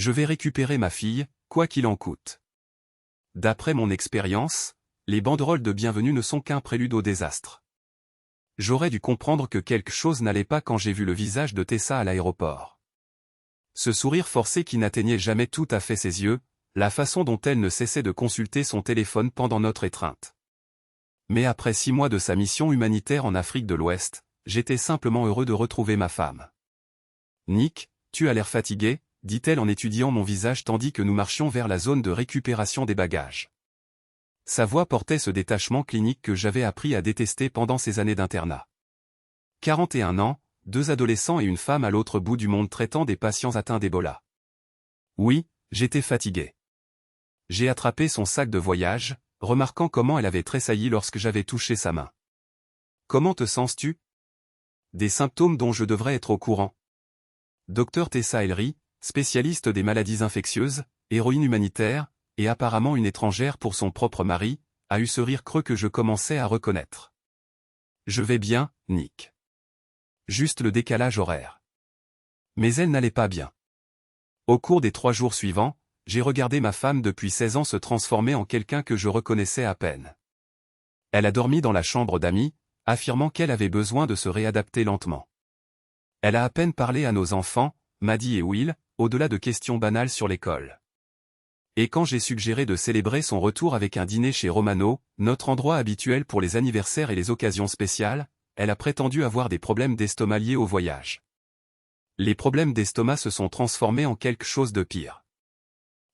Je vais récupérer ma fille, quoi qu'il en coûte. D'après mon expérience, les banderoles de bienvenue ne sont qu'un prélude au désastre. J'aurais dû comprendre que quelque chose n'allait pas quand j'ai vu le visage de Tessa à l'aéroport. Ce sourire forcé qui n'atteignait jamais tout à fait ses yeux, la façon dont elle ne cessait de consulter son téléphone pendant notre étreinte. Mais après 6 mois de sa mission humanitaire en Afrique de l'Ouest, j'étais simplement heureux de retrouver ma femme. « Nick, tu as l'air fatigué », dit-elle en étudiant mon visage tandis que nous marchions vers la zone de récupération des bagages. Sa voix portait ce détachement clinique que j'avais appris à détester pendant ces années d'internat. 41 ans, 2 adolescents et une femme à l'autre bout du monde traitant des patients atteints d'Ebola. Oui, j'étais fatigué. J'ai attrapé son sac de voyage, remarquant comment elle avait tressailli lorsque j'avais touché sa main. « Comment te sens-tu » ? Des symptômes dont je devrais être au courant. Dr Tessa Ellery, spécialiste des maladies infectieuses, héroïne humanitaire, et apparemment une étrangère pour son propre mari, a eu ce rire creux que je commençais à reconnaître. Je vais bien, Nick. Juste le décalage horaire. Mais elle n'allait pas bien. Au cours des 3 jours suivants, j'ai regardé ma femme depuis 16 ans se transformer en quelqu'un que je reconnaissais à peine. Elle a dormi dans la chambre d'amis, affirmant qu'elle avait besoin de se réadapter lentement. Elle a à peine parlé à nos enfants, Maddie et Will, au-delà de questions banales sur l'école. Et quand j'ai suggéré de célébrer son retour avec un dîner chez Romano, notre endroit habituel pour les anniversaires et les occasions spéciales, elle a prétendu avoir des problèmes d'estomac liés au voyage. Les problèmes d'estomac se sont transformés en quelque chose de pire.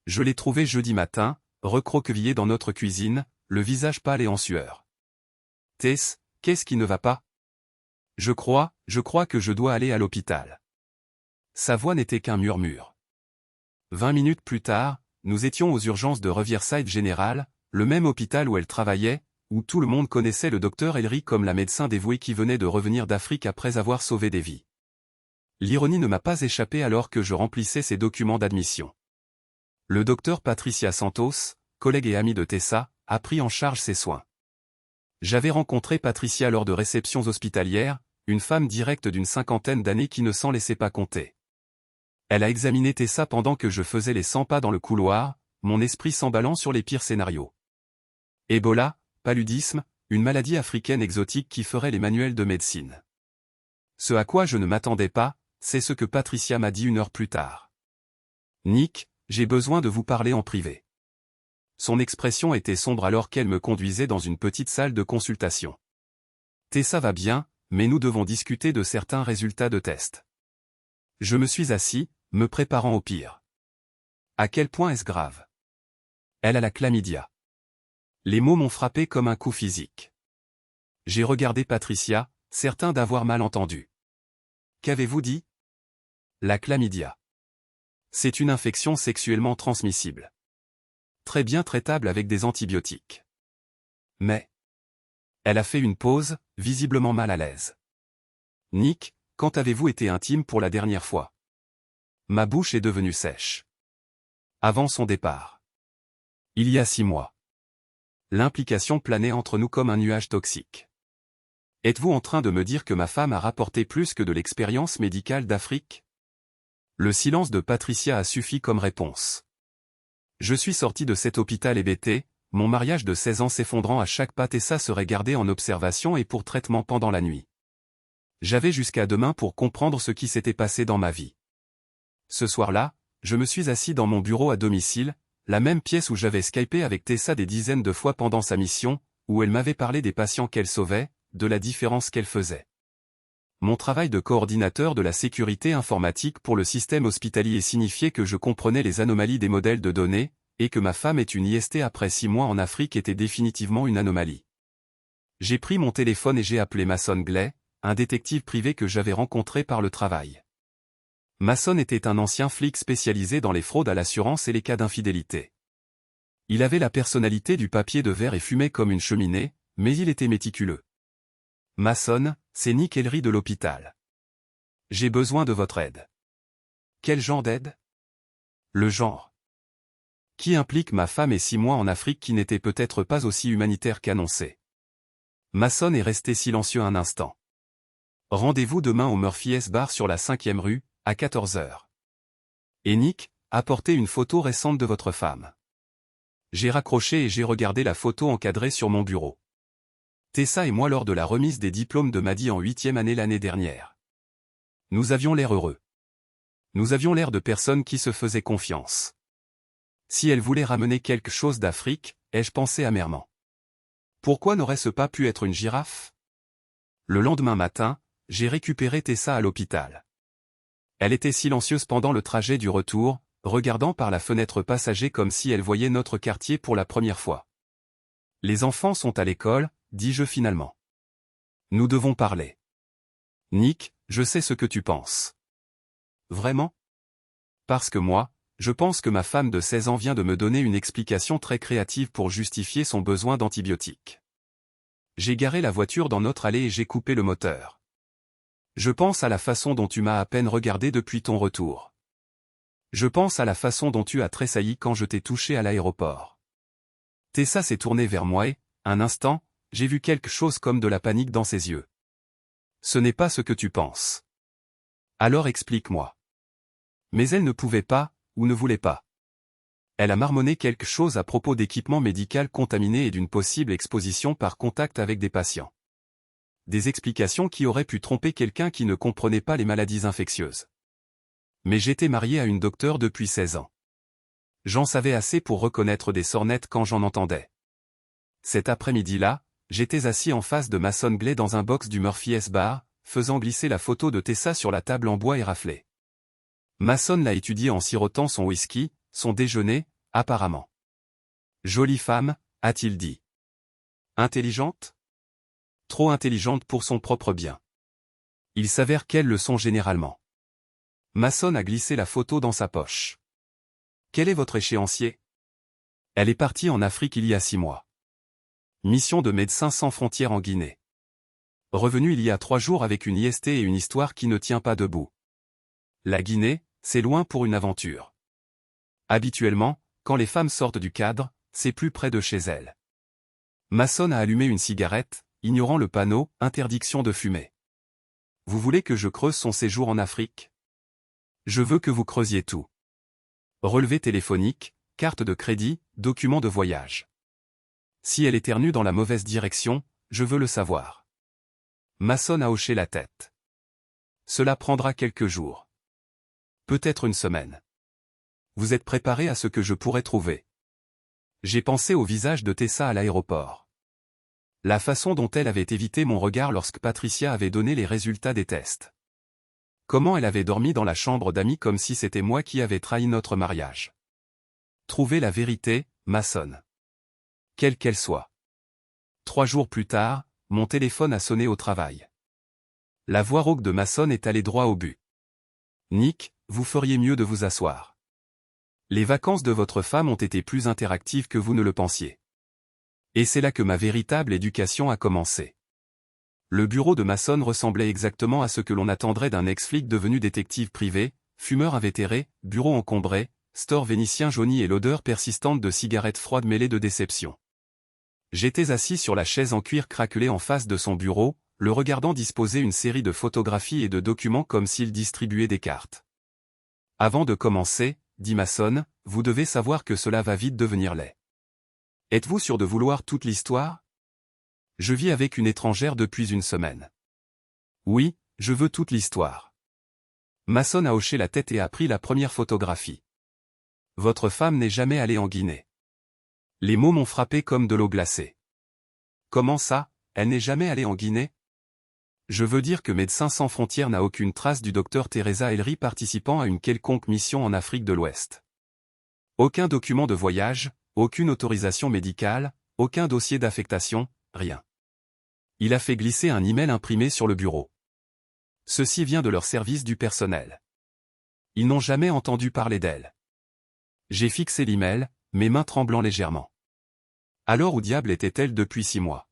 Je l'ai trouvée jeudi matin, recroquevillée dans notre cuisine, le visage pâle et en sueur. « Tess, qu'est-ce qui ne va pas ? Je crois que je dois aller à l'hôpital. » Sa voix n'était qu'un murmure. 20 minutes plus tard, nous étions aux urgences de Riverside General, le même hôpital où elle travaillait, où tout le monde connaissait le docteur Ellery comme la médecin dévouée qui venait de revenir d'Afrique après avoir sauvé des vies. L'ironie ne m'a pas échappé alors que je remplissais ses documents d'admission. Le docteur Patricia Santos, collègue et amie de Tessa, a pris en charge ses soins. J'avais rencontré Patricia lors de réceptions hospitalières, une femme directe d'une 50aine d'années qui ne s'en laissait pas compter. Elle a examiné Tessa pendant que je faisais les 100 pas dans le couloir, mon esprit s'emballant sur les pires scénarios. Ebola, paludisme, une maladie africaine exotique qui ferait les manuels de médecine. Ce à quoi je ne m'attendais pas, c'est ce que Patricia m'a dit 1 heure plus tard. « Nick, j'ai besoin de vous parler en privé. » Son expression était sombre alors qu'elle me conduisait dans une petite salle de consultation. « Tessa va bien, mais nous devons discuter de certains résultats de test. » Je me suis assis, me préparant au pire. À quel point est-ce grave? Elle a la chlamydia. Les mots m'ont frappé comme un coup physique. J'ai regardé Patricia, certain d'avoir mal entendu. Qu'avez-vous dit? La chlamydia. C'est une infection sexuellement transmissible. Très bien traitable avec des antibiotiques. Mais... Elle a fait une pause, visiblement mal à l'aise. Nick, quand avez-vous été intime pour la dernière fois? Ma bouche est devenue sèche. Avant son départ. Il y a 6 mois. L'implication planait entre nous comme un nuage toxique. Êtes-vous en train de me dire que ma femme a rapporté plus que de l'expérience médicale d'Afrique? Le silence de Patricia a suffi comme réponse. Je suis sorti de cet hôpital hébété, mon mariage de 16 ans s'effondrant à chaque pas et ça serait gardé en observation et pour traitement pendant la nuit. J'avais jusqu'à demain pour comprendre ce qui s'était passé dans ma vie. Ce soir-là, je me suis assis dans mon bureau à domicile, la même pièce où j'avais skypé avec Tessa des dizaines de fois pendant sa mission, où elle m'avait parlé des patients qu'elle sauvait, de la différence qu'elle faisait. Mon travail de coordinateur de la sécurité informatique pour le système hospitalier signifiait que je comprenais les anomalies des modèles de données, et que ma femme ait une IST après 6 mois en Afrique était définitivement une anomalie. J'ai pris mon téléphone et j'ai appelé Mason Glay, un détective privé que j'avais rencontré par le travail. Mason était un ancien flic spécialisé dans les fraudes à l'assurance et les cas d'infidélité. Il avait la personnalité du papier de verre et fumait comme une cheminée, mais il était méticuleux. Mason, c'est Nick Ellery de l'hôpital. J'ai besoin de votre aide. Quel genre d'aide? Le genre. Qui implique ma femme et 6 mois en Afrique qui n'était peut-être pas aussi humanitaire qu'annoncé. Mason est resté silencieux un instant. Rendez-vous demain au Murphy S Bar sur la 5e rue, à 14 h. Et Nick, apportez une photo récente de votre femme. J'ai raccroché et j'ai regardé la photo encadrée sur mon bureau. Tessa et moi lors de la remise des diplômes de Maddie en 8e année l'année dernière. Nous avions l'air heureux. Nous avions l'air de personnes qui se faisaient confiance. Si elle voulait ramener quelque chose d'Afrique, ai-je pensé amèrement. Pourquoi n'aurait-ce pas pu être une girafe? Le lendemain matin, j'ai récupéré Tessa à l'hôpital. Elle était silencieuse pendant le trajet du retour, regardant par la fenêtre passager comme si elle voyait notre quartier pour la première fois. Les enfants sont à l'école, dis-je finalement. Nous devons parler. Nick, je sais ce que tu penses. Vraiment? Parce que moi, je pense que ma femme de 16 ans vient de me donner une explication très créative pour justifier son besoin d'antibiotiques. J'ai garé la voiture dans notre allée et j'ai coupé le moteur. Je pense à la façon dont tu m'as à peine regardé depuis ton retour. Je pense à la façon dont tu as tressailli quand je t'ai touché à l'aéroport. Tessa s'est tournée vers moi et, un instant, j'ai vu quelque chose comme de la panique dans ses yeux. Ce n'est pas ce que tu penses. Alors explique-moi. Mais elle ne pouvait pas, ou ne voulait pas. Elle a marmonné quelque chose à propos d'équipements médicaux contaminés et d'une possible exposition par contact avec des patients. Des explications qui auraient pu tromper quelqu'un qui ne comprenait pas les maladies infectieuses. Mais j'étais marié à une docteure depuis 16 ans. J'en savais assez pour reconnaître des sornettes quand j'en entendais. Cet après-midi-là, j'étais assis en face de Mason Glay dans un box du Murphy's Bar, faisant glisser la photo de Tessa sur la table en bois éraflée. Mason l'a étudié en sirotant son whisky, son déjeuner, apparemment. Jolie femme, a-t-il dit. Intelligente? Trop intelligente pour son propre bien. Il s'avère qu'elles le sont généralement. Mason a glissé la photo dans sa poche. Quel est votre échéancier? Elle est partie en Afrique il y a 6 mois. Mission de Médecins sans frontières en Guinée. Revenu il y a 3 jours avec une IST et une histoire qui ne tient pas debout. La Guinée, c'est loin pour une aventure. Habituellement, quand les femmes sortent du cadre, c'est plus près de chez elles. Mason a allumé une cigarette, ignorant le panneau « Interdiction de fumer ». Vous voulez que je creuse son séjour en Afrique? Je veux que vous creusiez tout. Relevé téléphonique, carte de crédit, document de voyage. Si elle éternue dans la mauvaise direction, je veux le savoir. Mason a hoché la tête. Cela prendra quelques jours. Peut-être une semaine. Vous êtes préparé à ce que je pourrais trouver? J'ai pensé au visage de Tessa à l'aéroport. La façon dont elle avait évité mon regard lorsque Patricia avait donné les résultats des tests. Comment elle avait dormi dans la chambre d'amis comme si c'était moi qui avais trahi notre mariage. Trouver la vérité, Mason. Quelle qu'elle soit. 3 jours plus tard, mon téléphone a sonné au travail. La voix rauque de Mason est allée droit au but. Nick, vous feriez mieux de vous asseoir. Les vacances de votre femme ont été plus interactives que vous ne le pensiez. Et c'est là que ma véritable éducation a commencé. Le bureau de Mason ressemblait exactement à ce que l'on attendrait d'un ex-flic devenu détective privé, fumeur invétéré, bureau encombré, store vénitien jauni et l'odeur persistante de cigarettes froides mêlées de déception. J'étais assis sur la chaise en cuir craquelé en face de son bureau, le regardant disposer une série de photographies et de documents comme s'il distribuait des cartes. Avant de commencer, dit Mason, vous devez savoir que cela va vite devenir laid. Êtes-vous sûr de vouloir toute l'histoire? Je vis avec une étrangère depuis une semaine. Oui, je veux toute l'histoire. Mason a hoché la tête et a pris la première photographie. Votre femme n'est jamais allée en Guinée. Les mots m'ont frappé comme de l'eau glacée. Comment ça, elle n'est jamais allée en Guinée? Je veux dire que Médecins sans frontières n'a aucune trace du docteur Teresa Ellery participant à une quelconque mission en Afrique de l'Ouest. Aucun document de voyage, aucune autorisation médicale, aucun dossier d'affectation, rien. Il a fait glisser un email imprimé sur le bureau. Ceci vient de leur service du personnel. Ils n'ont jamais entendu parler d'elle. J'ai fixé l'email, mes mains tremblant légèrement. Alors où diable était-elle depuis 6 mois?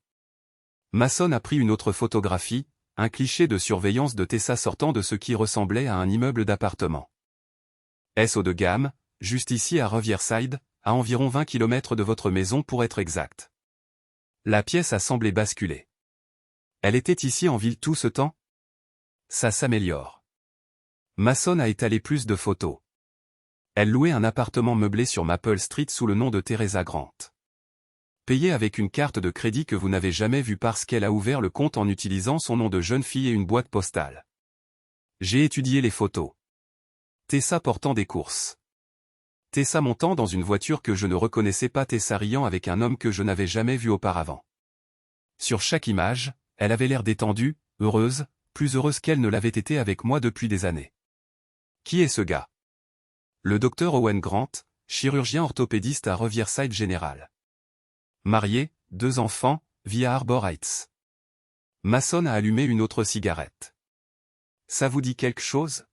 Mason a pris une autre photographie, un cliché de surveillance de Tessa sortant de ce qui ressemblait à un immeuble d'appartement. Est-ce haut de gamme, juste ici à Riverside, à environ 20 km de votre maison pour être exact. La pièce a semblé basculer. Elle était ici en ville tout ce temps? Ça s'améliore. Mason a étalé plus de photos. Elle louait un appartement meublé sur Maple Street sous le nom de Teresa Grant. Payé avec une carte de crédit que vous n'avez jamais vue parce qu'elle a ouvert le compte en utilisant son nom de jeune fille et une boîte postale. J'ai étudié les photos. Tessa portant des courses. Tessa montant dans une voiture que je ne reconnaissais pas, Tessa riant avec un homme que je n'avais jamais vu auparavant. Sur chaque image, elle avait l'air détendue, heureuse, plus heureuse qu'elle ne l'avait été avec moi depuis des années. Qui est ce gars? Le docteur Owen Grant, chirurgien orthopédiste à Riverside General. Marié, 2 enfants, vit à Arbor Heights. Mason a allumé une autre cigarette. Ça vous dit quelque chose?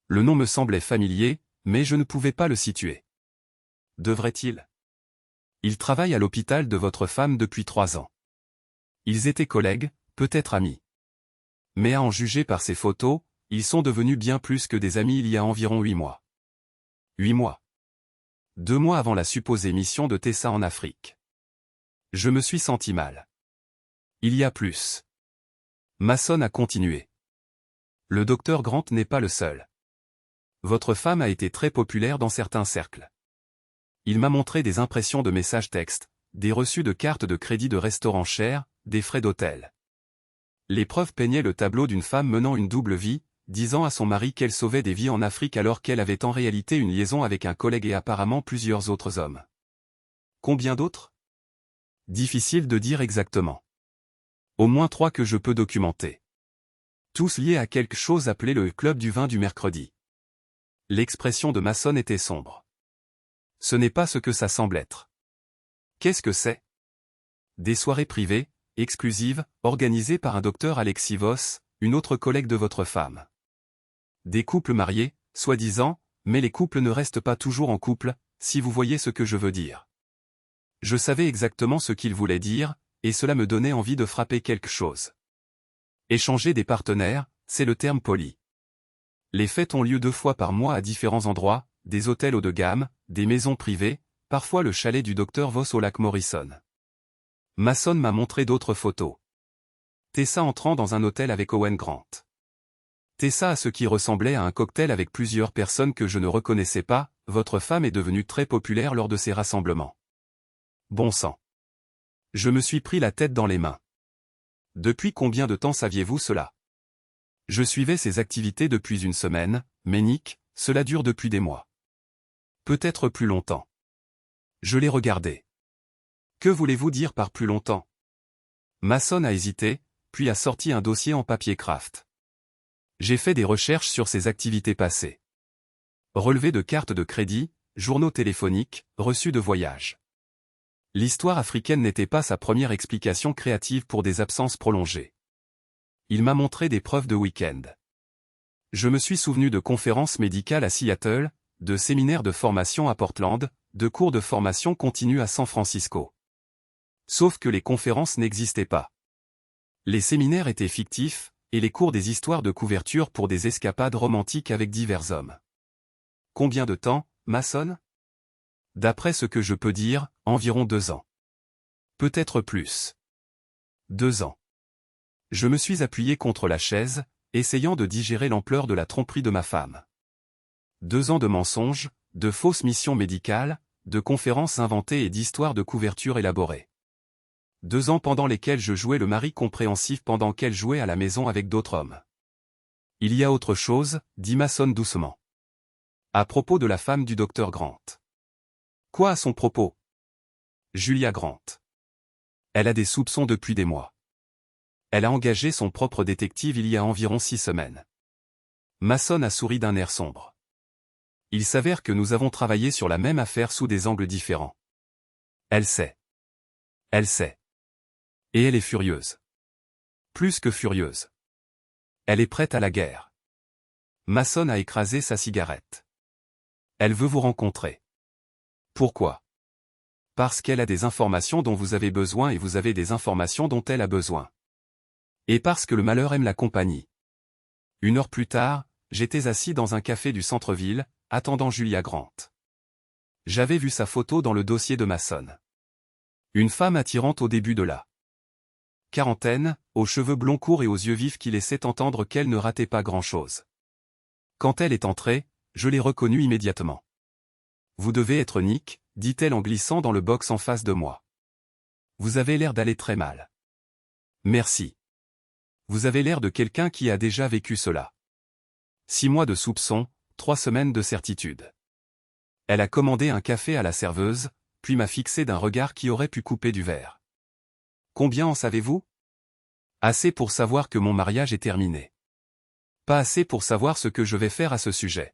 Le nom me semblait familier, mais je ne pouvais pas le situer. Devrait-il? Il travaille à l'hôpital de votre femme depuis 3 ans. Ils étaient collègues, peut-être amis. Mais à en juger par ces photos, ils sont devenus bien plus que des amis il y a environ 8 mois. 8 mois. 2 mois avant la supposée mission de Tessa en Afrique. Je me suis senti mal. Il y a plus. Mason a continué. Le docteur Grant n'est pas le seul. Votre femme a été très populaire dans certains cercles. Il m'a montré des impressions de messages textes, des reçus de cartes de crédit de restaurants chers, des frais d'hôtel. Les preuves peignaient le tableau d'une femme menant une double vie, disant à son mari qu'elle sauvait des vies en Afrique alors qu'elle avait en réalité une liaison avec un collègue et apparemment plusieurs autres hommes. Combien d'autres? Difficile de dire exactement. Au moins 3 que je peux documenter. Tous liés à quelque chose appelé le club du vin du mercredi. L'expression de Mason était sombre. Ce n'est pas ce que ça semble être. Qu'est-ce que c'est? Des soirées privées, exclusives, organisées par un docteur Alexis Voss, une autre collègue de votre femme. Des couples mariés, soi-disant, mais les couples ne restent pas toujours en couple, si vous voyez ce que je veux dire. Je savais exactement ce qu'il voulait dire, et cela me donnait envie de frapper quelque chose. Échanger des partenaires, c'est le terme poli. Les fêtes ont lieu 2 fois par mois à différents endroits, des hôtels haut de gamme, des maisons privées, parfois le chalet du docteur Voss au lac Morrison. Mason m'a montré d'autres photos. Tessa entrant dans un hôtel avec Owen Grant. Tessa à ce qui ressemblait à un cocktail avec plusieurs personnes que je ne reconnaissais pas, votre femme est devenue très populaire lors de ces rassemblements. Bon sang. Je me suis pris la tête dans les mains. Depuis combien de temps saviez-vous cela? Je suivais ces activités depuis une semaine, mais Nick, cela dure depuis des mois. Peut-être plus longtemps. Je l'ai regardé. Que voulez-vous dire par plus longtemps? Mason a hésité, puis a sorti un dossier en papier craft. J'ai fait des recherches sur ses activités passées. Relevés de cartes de crédit, journaux téléphoniques, reçus de voyage. L'histoire africaine n'était pas sa première explication créative pour des absences prolongées. Il m'a montré des preuves de week-end. Je me suis souvenu de conférences médicales à Seattle, de séminaires de formation à Portland, de cours de formation continue à San Francisco. Sauf que les conférences n'existaient pas. Les séminaires étaient fictifs, et les cours des histoires de couverture pour des escapades romantiques avec divers hommes. Combien de temps, Mason? D'après ce que je peux dire, environ 2 ans. Peut-être plus. 2 ans. Je me suis appuyé contre la chaise, essayant de digérer l'ampleur de la tromperie de ma femme. 2 ans de mensonges, de fausses missions médicales, de conférences inventées et d'histoires de couverture élaborées. 2 ans pendant lesquels je jouais le mari compréhensif pendant qu'elle jouait à la maison avec d'autres hommes. Il y a autre chose, dit Mason doucement. À propos de la femme du docteur Grant. Quoi à son propos? Julia Grant. Elle a des soupçons depuis des mois. Elle a engagé son propre détective il y a environ 6 semaines. Mason a souri d'un air sombre. Il s'avère que nous avons travaillé sur la même affaire sous des angles différents. Elle sait. Elle sait. Et elle est furieuse. Plus que furieuse. Elle est prête à la guerre. Mason a écrasé sa cigarette. Elle veut vous rencontrer. Pourquoi? Parce qu'elle a des informations dont vous avez besoin et vous avez des informations dont elle a besoin. Et parce que le malheur aime la compagnie. 1 heure plus tard, j'étais assis dans un café du centre-ville, attendant Julia Grant. J'avais vu sa photo dans le dossier de Mason. Une femme attirante au début de la quarantaine, aux cheveux blonds courts et aux yeux vifs qui laissaient entendre qu'elle ne ratait pas grand-chose. Quand elle est entrée, je l'ai reconnue immédiatement. Vous devez être Nick, dit-elle en glissant dans le box en face de moi. Vous avez l'air d'aller très mal. Merci. Vous avez l'air de quelqu'un qui a déjà vécu cela. 6 mois de soupçon, 3 semaines de certitude. Elle a commandé un café à la serveuse, puis m'a fixé d'un regard qui aurait pu couper du verre. Combien en savez-vous? Assez pour savoir que mon mariage est terminé. Pas assez pour savoir ce que je vais faire à ce sujet.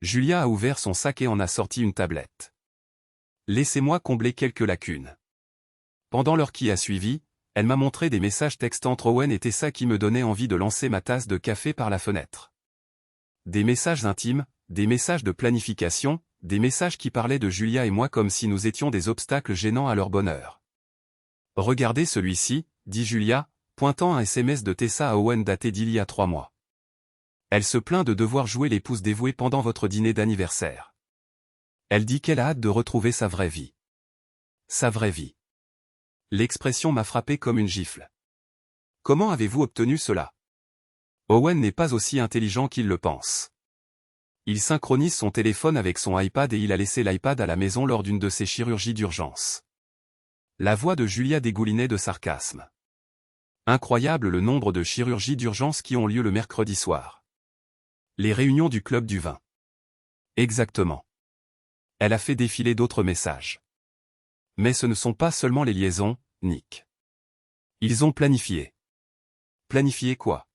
Julia a ouvert son sac et en a sorti une tablette. Laissez-moi combler quelques lacunes. Pendant l'heure qui a suivi, elle m'a montré des messages textes entre Owen et Tessa qui me donnaient envie de lancer ma tasse de café par la fenêtre. Des messages intimes, des messages de planification, des messages qui parlaient de Julia et moi comme si nous étions des obstacles gênants à leur bonheur. Regardez celui-ci, dit Julia, pointant un SMS de Tessa à Owen daté d'il y a 3 mois. Elle se plaint de devoir jouer l'épouse dévouée pendant votre dîner d'anniversaire. Elle dit qu'elle a hâte de retrouver sa vraie vie. Sa vraie vie. L'expression m'a frappé comme une gifle. Comment avez-vous obtenu cela? Owen n'est pas aussi intelligent qu'il le pense. Il synchronise son téléphone avec son iPad et il a laissé l'iPad à la maison lors d'une de ses chirurgies d'urgence. La voix de Julia dégoulinait de sarcasme. Incroyable le nombre de chirurgies d'urgence qui ont lieu le mercredi soir. Les réunions du club du vin. Exactement. Elle a fait défiler d'autres messages. Mais ce ne sont pas seulement les liaisons, Nick. Ils ont planifié. Planifié quoi?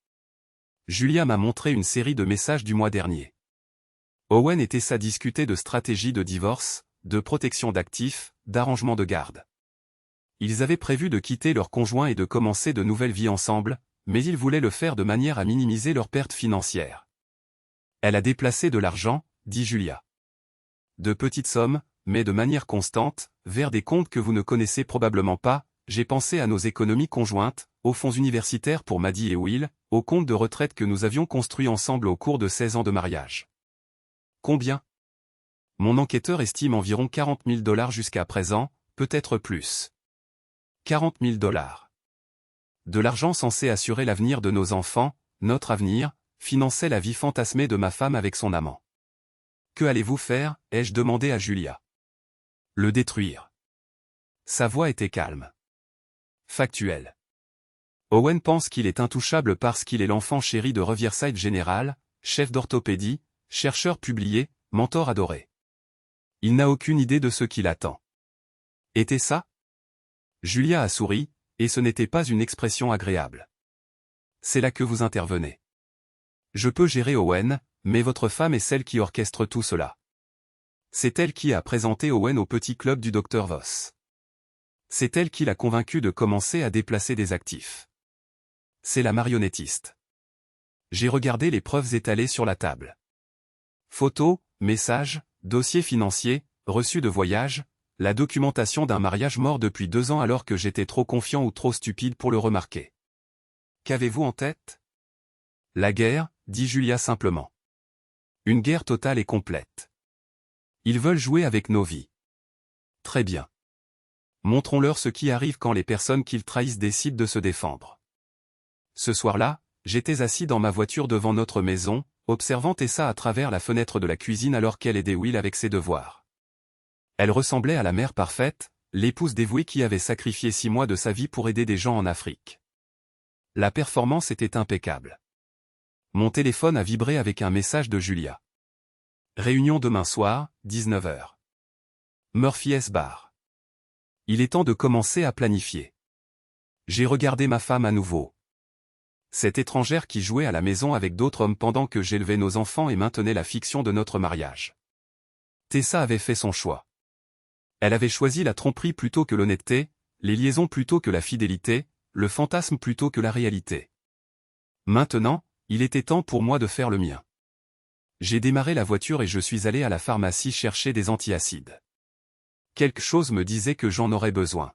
Julia m'a montré une série de messages du mois dernier. Owen et Tessa discutaient de stratégie de divorce, de protection d'actifs, d'arrangement de garde. Ils avaient prévu de quitter leur conjoint et de commencer de nouvelles vies ensemble, mais ils voulaient le faire de manière à minimiser leurs pertes financières. Elle a déplacé de l'argent, dit Julia. De petites sommes, mais de manière constante, vers des comptes que vous ne connaissez probablement pas. J'ai pensé à nos économies conjointes, aux fonds universitaires pour Maddie et Will, aux comptes de retraite que nous avions construits ensemble au cours de 16 ans de mariage. Combien? Mon enquêteur estime environ 40 000 $ jusqu'à présent, peut-être plus. 40 000 $. De l'argent censé assurer l'avenir de nos enfants, notre avenir, finançait la vie fantasmée de ma femme avec son amant. Que allez-vous faire? Ai-je demandé à Julia. Le détruire. Sa voix était calme. Factuelle. Owen pense qu'il est intouchable parce qu'il est l'enfant chéri de Riverside General, chef d'orthopédie, chercheur publié, mentor adoré. Il n'a aucune idée de ce qu'il attend. Était ça? Julia a souri, et ce n'était pas une expression agréable. C'est là que vous intervenez. Je peux gérer Owen, mais votre femme est celle qui orchestre tout cela. C'est elle qui a présenté Owen au petit club du Dr Voss. C'est elle qui l'a convaincu de commencer à déplacer des actifs. C'est la marionnettiste. J'ai regardé les preuves étalées sur la table. Photos, messages, dossiers financiers, reçus de voyage, la documentation d'un mariage mort depuis 2 ans alors que j'étais trop confiant ou trop stupide pour le remarquer. Qu'avez-vous en tête? La guerre, dit Julia simplement. Une guerre totale et complète. Ils veulent jouer avec nos vies. Très bien. Montrons-leur ce qui arrive quand les personnes qu'ils trahissent décident de se défendre. Ce soir-là, j'étais assis dans ma voiture devant notre maison, observant Tessa à travers la fenêtre de la cuisine alors qu'elle aidait Will avec ses devoirs. Elle ressemblait à la mère parfaite, l'épouse dévouée qui avait sacrifié 6 mois de sa vie pour aider des gens en Afrique. La performance était impeccable. Mon téléphone a vibré avec un message de Julia. Réunion demain soir, 19 h. Murphy's Bar. Il est temps de commencer à planifier. J'ai regardé ma femme à nouveau. Cette étrangère qui jouait à la maison avec d'autres hommes pendant que j'élevais nos enfants et maintenait la fiction de notre mariage. Tessa avait fait son choix. Elle avait choisi la tromperie plutôt que l'honnêteté, les liaisons plutôt que la fidélité, le fantasme plutôt que la réalité. Maintenant, il était temps pour moi de faire le mien. J'ai démarré la voiture et je suis allé à la pharmacie chercher des antiacides. Quelque chose me disait que j'en aurais besoin.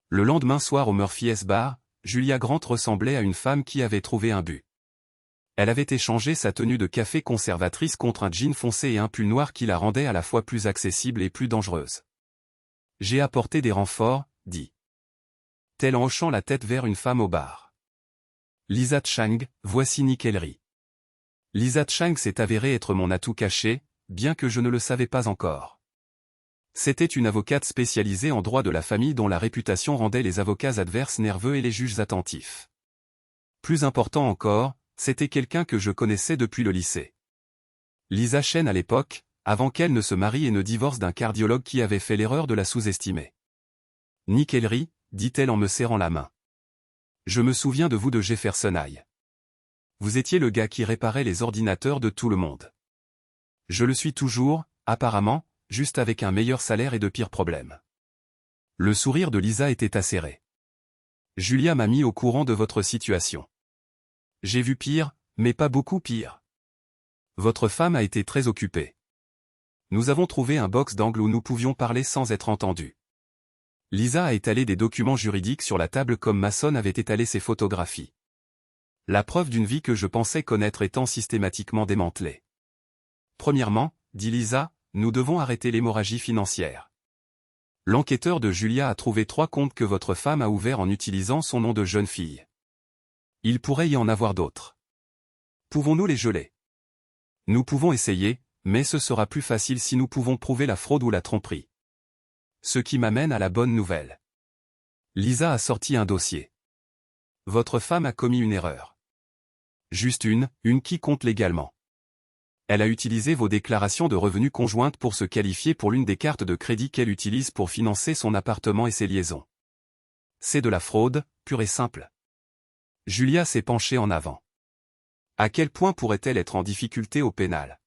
Le lendemain soir au Murphy's Bar, Julia Grant ressemblait à une femme qui avait trouvé un but. Elle avait échangé sa tenue de café conservatrice contre un jean foncé et un pull noir qui la rendait à la fois plus accessible et plus dangereuse. J'ai apporté des renforts, dit-elle en hochant la tête vers une femme au bar. Lisa Chang, voici Nick Ellery. Lisa Chang s'est avérée être mon atout caché, bien que je ne le savais pas encore. C'était une avocate spécialisée en droit de la famille dont la réputation rendait les avocats adverses nerveux et les juges attentifs. Plus important encore, c'était quelqu'un que je connaissais depuis le lycée. Lisa Chen à l'époque, avant qu'elle ne se marie et ne divorce d'un cardiologue qui avait fait l'erreur de la sous-estimer. Nick Ellery, dit-elle en me serrant la main. Je me souviens de vous de Jefferson High. Vous étiez le gars qui réparait les ordinateurs de tout le monde. Je le suis toujours, apparemment, juste avec un meilleur salaire et de pires problèmes. Le sourire de Lisa était acéré. Julia m'a mis au courant de votre situation. J'ai vu pire, mais pas beaucoup pire. Votre femme a été très occupée. Nous avons trouvé un box d'angle où nous pouvions parler sans être entendus. Lisa a étalé des documents juridiques sur la table comme Mason avait étalé ses photographies. La preuve d'une vie que je pensais connaître étant systématiquement démantelée. Premièrement, dit Lisa, nous devons arrêter l'hémorragie financière. L'enquêteur de Julia a trouvé 3 comptes que votre femme a ouverts en utilisant son nom de jeune fille. Il pourrait y en avoir d'autres. Pouvons-nous les geler? Nous pouvons essayer, mais ce sera plus facile si nous pouvons prouver la fraude ou la tromperie. Ce qui m'amène à la bonne nouvelle. Lisa a sorti un dossier. Votre femme a commis une erreur. Juste une qui compte légalement. Elle a utilisé vos déclarations de revenus conjointes pour se qualifier pour l'une des cartes de crédit qu'elle utilise pour financer son appartement et ses liaisons. C'est de la fraude, pure et simple. Julia s'est penchée en avant. À quel point pourrait-elle être en difficulté au pénal?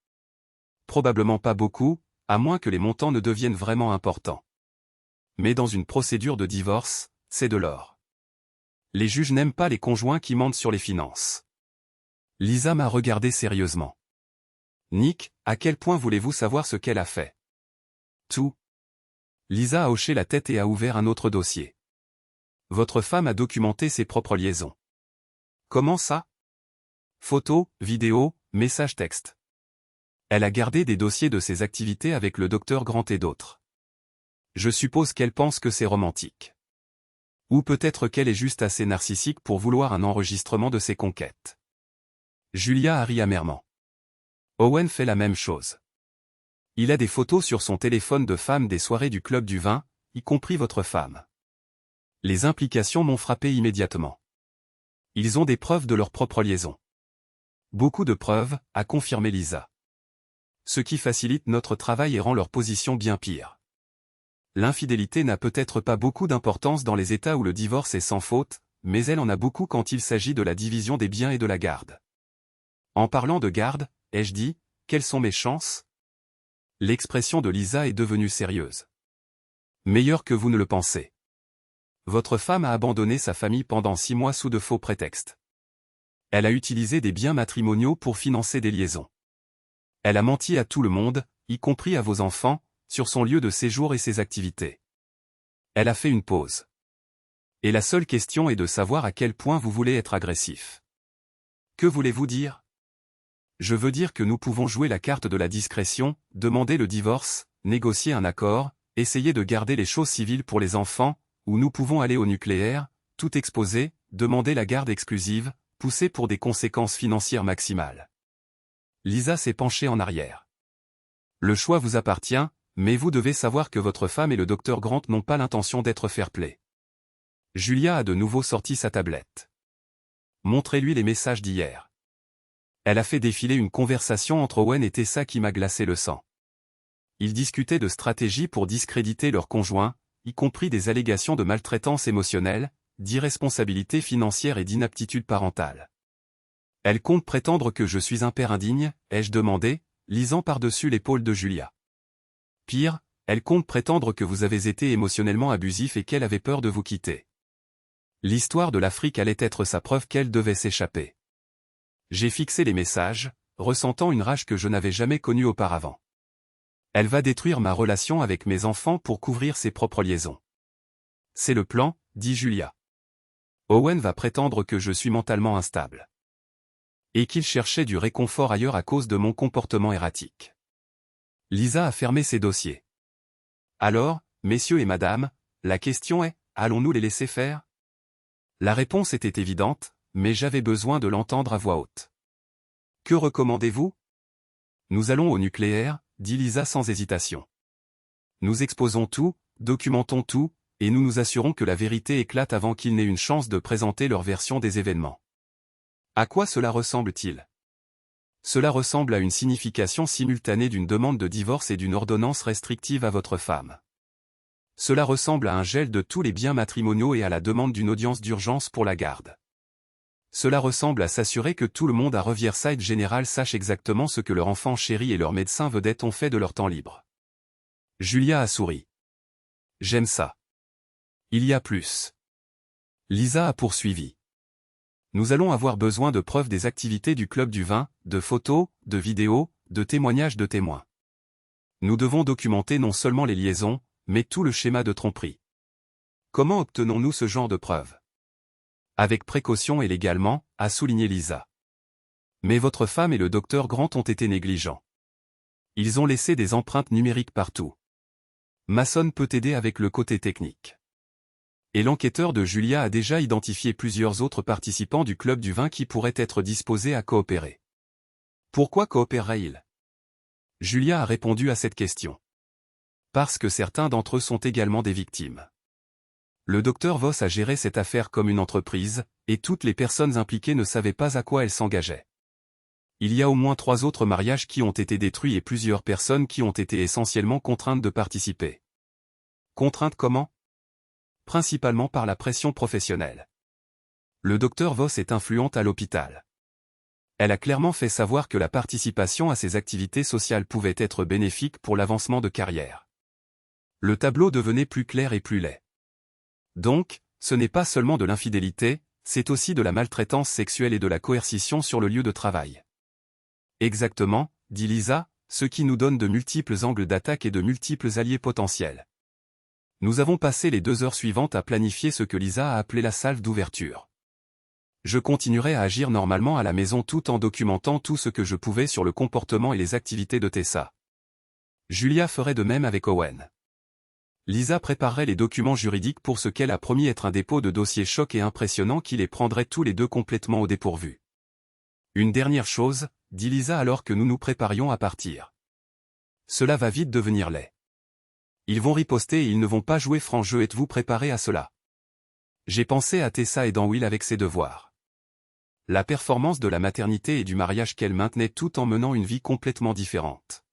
Probablement pas beaucoup, à moins que les montants ne deviennent vraiment importants. Mais dans une procédure de divorce, c'est de l'or. Les juges n'aiment pas les conjoints qui mentent sur les finances. Lisa m'a regardé sérieusement. Nick, à quel point voulez-vous savoir ce qu'elle a fait? Tout. Lisa a hoché la tête et a ouvert un autre dossier. Votre femme a documenté ses propres liaisons. Comment ça? Photos, vidéos, messages textes. Elle a gardé des dossiers de ses activités avec le docteur Grant et d'autres. Je suppose qu'elle pense que c'est romantique. Ou peut-être qu'elle est juste assez narcissique pour vouloir un enregistrement de ses conquêtes. Julia a ri amèrement. Owen fait la même chose. Il a des photos sur son téléphone de femmes des soirées du club du vin, y compris votre femme. Les implications m'ont frappé immédiatement. Ils ont des preuves de leur propre liaison. Beaucoup de preuves, a confirmé Lisa. Ce qui facilite notre travail et rend leur position bien pire. L'infidélité n'a peut-être pas beaucoup d'importance dans les États où le divorce est sans faute, mais elle en a beaucoup quand il s'agit de la division des biens et de la garde. En parlant de garde, ai-je dit, quelles sont mes chances? L'expression de Lisa est devenue sérieuse. Meilleure que vous ne le pensez. Votre femme a abandonné sa famille pendant 6 mois sous de faux prétextes. Elle a utilisé des biens matrimoniaux pour financer des liaisons. Elle a menti à tout le monde, y compris à vos enfants, sur son lieu de séjour et ses activités. Elle a fait une pause. Et la seule question est de savoir à quel point vous voulez être agressif. Que voulez-vous dire? Je veux dire que nous pouvons jouer la carte de la discrétion, demander le divorce, négocier un accord, essayer de garder les choses civiles pour les enfants, ou nous pouvons aller au nucléaire, tout exposer, demander la garde exclusive, pousser pour des conséquences financières maximales. Lisa s'est penchée en arrière. Le choix vous appartient, mais vous devez savoir que votre femme et le docteur Grant n'ont pas l'intention d'être fair-play. Julia a de nouveau sorti sa tablette. Montrez-lui les messages d'hier. Elle a fait défiler une conversation entre Owen et Tessa qui m'a glacé le sang. Ils discutaient de stratégies pour discréditer leurs conjoints, y compris des allégations de maltraitance émotionnelle, d'irresponsabilité financière et d'inaptitude parentale. Elle compte prétendre que je suis un père indigne, ai-je demandé, lisant par-dessus l'épaule de Julia. Pire, elle compte prétendre que vous avez été émotionnellement abusif et qu'elle avait peur de vous quitter. L'histoire de l'Afrique allait être sa preuve qu'elle devait s'échapper. J'ai fixé les messages, ressentant une rage que je n'avais jamais connue auparavant. Elle va détruire ma relation avec mes enfants pour couvrir ses propres liaisons. C'est le plan, dit Julia. Owen va prétendre que je suis mentalement instable. Et qu'il cherchait du réconfort ailleurs à cause de mon comportement erratique. Lisa a fermé ses dossiers. Alors, messieurs et madame, la question est, allons-nous les laisser faire? La réponse était évidente, mais j'avais besoin de l'entendre à voix haute. Que recommandez-vous? Nous allons au nucléaire, dit Lisa sans hésitation. Nous exposons tout, documentons tout, et nous nous assurons que la vérité éclate avant qu'ils n'aient une chance de présenter leur version des événements. À quoi cela ressemble-t-il? Cela ressemble à une signification simultanée d'une demande de divorce et d'une ordonnance restrictive à votre femme. Cela ressemble à un gel de tous les biens matrimoniaux et à la demande d'une audience d'urgence pour la garde. Cela ressemble à s'assurer que tout le monde à Riverside Général sache exactement ce que leur enfant chéri et leur médecin vedette ont fait de leur temps libre. Julia a souri. J'aime ça. Il y a plus. Lisa a poursuivi. Nous allons avoir besoin de preuves des activités du Club du Vin, de photos, de vidéos, de témoignages de témoins. Nous devons documenter non seulement les liaisons, mais tout le schéma de tromperie. Comment obtenons-nous ce genre de preuves? Avec précaution et légalement, a souligné Lisa. Mais votre femme et le docteur Grant ont été négligents. Ils ont laissé des empreintes numériques partout. Mason peut aider avec le côté technique. Et l'enquêteur de Julia a déjà identifié plusieurs autres participants du Club du Vin qui pourraient être disposés à coopérer. Pourquoi coopérerait-il? Julia a répondu à cette question. Parce que certains d'entre eux sont également des victimes. Le docteur Voss a géré cette affaire comme une entreprise, et toutes les personnes impliquées ne savaient pas à quoi elles s'engageaient. Il y a au moins 3 autres mariages qui ont été détruits et plusieurs personnes qui ont été essentiellement contraintes de participer. Contraintes comment? Principalement par la pression professionnelle. Le docteur Voss est influente à l'hôpital. Elle a clairement fait savoir que la participation à ces activités sociales pouvait être bénéfique pour l'avancement de carrière. Le tableau devenait plus clair et plus laid. Donc, ce n'est pas seulement de l'infidélité, c'est aussi de la maltraitance sexuelle et de la coercition sur le lieu de travail. Exactement, dit Lisa, ce qui nous donne de multiples angles d'attaque et de multiples alliés potentiels. Nous avons passé les 2 heures suivantes à planifier ce que Lisa a appelé la salve d'ouverture. Je continuerai à agir normalement à la maison tout en documentant tout ce que je pouvais sur le comportement et les activités de Tessa. Julia ferait de même avec Owen. Lisa préparerait les documents juridiques pour ce qu'elle a promis être un dépôt de dossier choc et impressionnant qui les prendrait tous les deux complètement au dépourvu. Une dernière chose, dit Lisa alors que nous nous préparions à partir. Cela va vite devenir laid. Ils vont riposter et ils ne vont pas jouer franc jeu. Êtes-vous préparé à cela? J'ai pensé à Tessa et Will avec ses devoirs. La performance de la maternité et du mariage qu'elle maintenait tout en menant une vie complètement différente.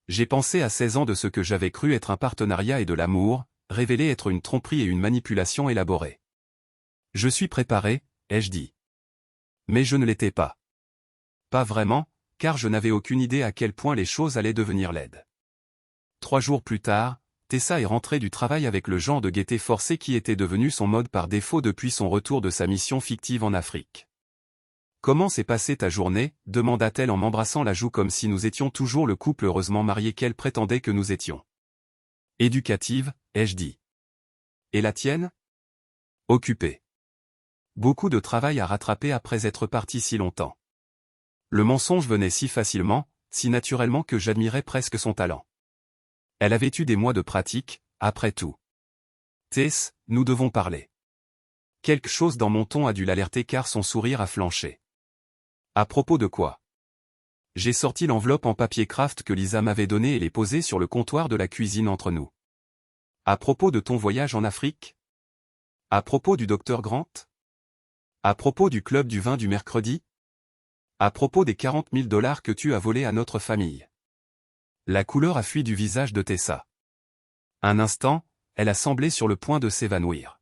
J'ai pensé à 16 ans de ce que j'avais cru être un partenariat et de l'amour, révélé être une tromperie et une manipulation élaborée. Je suis préparé, ai-je dit. Mais je ne l'étais pas. Pas vraiment, car je n'avais aucune idée à quel point les choses allaient devenir laides. 3 jours plus tard, Tessa est rentrée du travail avec le genre de gaieté forcée qui était devenu son mode par défaut depuis son retour de sa mission fictive en Afrique. « Comment s'est passée ta journée » demanda-t-elle en m'embrassant la joue comme si nous étions toujours le couple heureusement marié qu'elle prétendait que nous étions. « Éducative, ai-je dit. »« Et la tienne ?»« Occupée. Beaucoup de travail à rattraper après être parti si longtemps. » Le mensonge venait si facilement, si naturellement que j'admirais presque son talent. Elle avait eu des mois de pratique, après tout. « Tess, nous devons parler. » Quelque chose dans mon ton a dû l'alerter car son sourire a flanché. « À propos de quoi ?» J'ai sorti l'enveloppe en papier craft que Lisa m'avait donnée et l'ai posée sur le comptoir de la cuisine entre nous. « À propos de ton voyage en Afrique ? À propos du docteur Grant ? À propos du club du vin du mercredi ? À propos des 40 000 $ que tu as volés à notre famille ?» La couleur a fui du visage de Tessa. Un instant, elle a semblé sur le point de s'évanouir.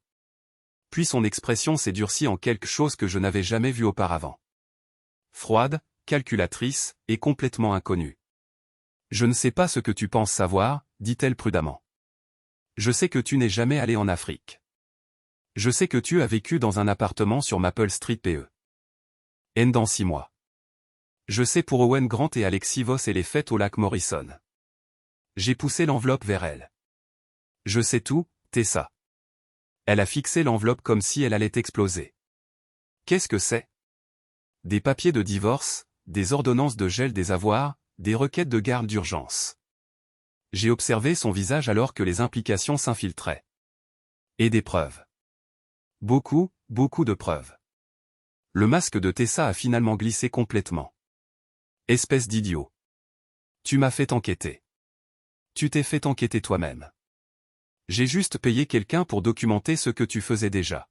Puis son expression s'est durcie en quelque chose que je n'avais jamais vu auparavant. Froide, calculatrice, et complètement inconnue. « Je ne sais pas ce que tu penses savoir, » dit-elle prudemment. « Je sais que tu n'es jamais allé en Afrique. Je sais que tu as vécu dans un appartement sur Maple Street PE. Et dans 6 mois. Je sais pour Owen Grant et Alexis Voss et les fêtes au lac Morrison. » J'ai poussé l'enveloppe vers elle. « Je sais tout, Tessa. » Elle a fixé l'enveloppe comme si elle allait exploser. « Qu'est-ce que c'est ? » Des papiers de divorce, des ordonnances de gel des avoirs, des requêtes de garde d'urgence. J'ai observé son visage alors que les implications s'infiltraient. Et des preuves. Beaucoup, beaucoup de preuves. Le masque de Tessa a finalement glissé complètement. Espèce d'idiot. Tu m'as fait enquêter. Tu t'es fait enquêter toi-même. J'ai juste payé quelqu'un pour documenter ce que tu faisais déjà.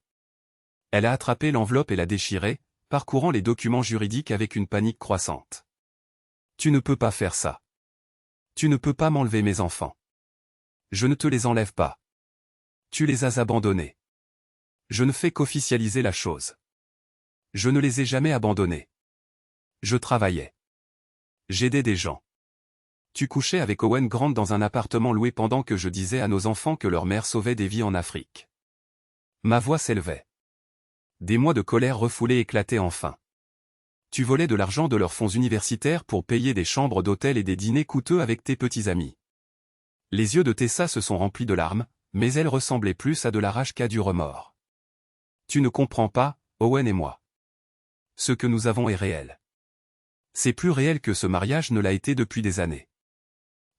Elle a attrapé l'enveloppe et l'a déchirée, parcourant les documents juridiques avec une panique croissante. Tu ne peux pas faire ça. Tu ne peux pas m'enlever mes enfants. Je ne te les enlève pas. Tu les as abandonnés. Je ne fais qu'officialiser la chose. Je ne les ai jamais abandonnés. Je travaillais. J'aidais des gens. Tu couchais avec Owen Grant dans un appartement loué pendant que je disais à nos enfants que leur mère sauvait des vies en Afrique. Ma voix s'élevait. Des mois de colère refoulée éclataient enfin. Tu volais de l'argent de leurs fonds universitaires pour payer des chambres d'hôtel et des dîners coûteux avec tes petits amis. Les yeux de Tessa se sont remplis de larmes, mais elle ressemblait plus à de la rage qu'à du remords. Tu ne comprends pas, Owen et moi. Ce que nous avons est réel. C'est plus réel que ce mariage ne l'a été depuis des années.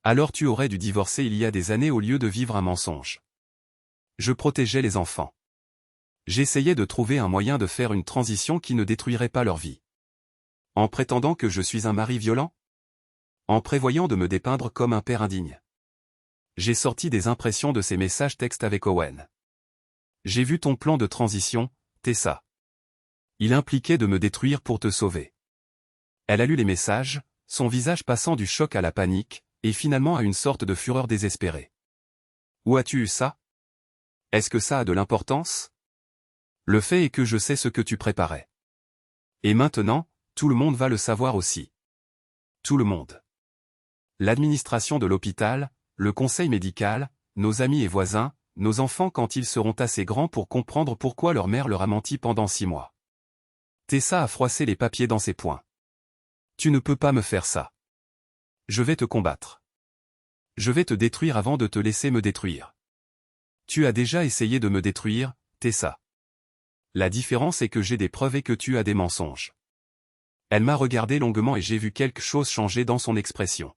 Alors tu aurais dû divorcer il y a des années au lieu de vivre un mensonge. Je protégeais les enfants. J'essayais de trouver un moyen de faire une transition qui ne détruirait pas leur vie. En prétendant que je suis un mari violent? En prévoyant de me dépeindre comme un père indigne. J'ai sorti des impressions de ces messages textes avec Owen. J'ai vu ton plan de transition, Tessa. Il impliquait de me détruire pour te sauver. Elle a lu les messages, son visage passant du choc à la panique, et finalement à une sorte de fureur désespérée. Où as-tu eu ça? Est-ce que ça a de l'importance? Le fait est que je sais ce que tu préparais. Et maintenant, tout le monde va le savoir aussi. Tout le monde. L'administration de l'hôpital, le conseil médical, nos amis et voisins, nos enfants quand ils seront assez grands pour comprendre pourquoi leur mère leur a menti pendant 6 mois. Tessa a froissé les papiers dans ses poings. Tu ne peux pas me faire ça. Je vais te combattre. Je vais te détruire avant de te laisser me détruire. Tu as déjà essayé de me détruire, Tessa. La différence est que j'ai des preuves et que tu as des mensonges. Elle m'a regardé longuement et j'ai vu quelque chose changer dans son expression.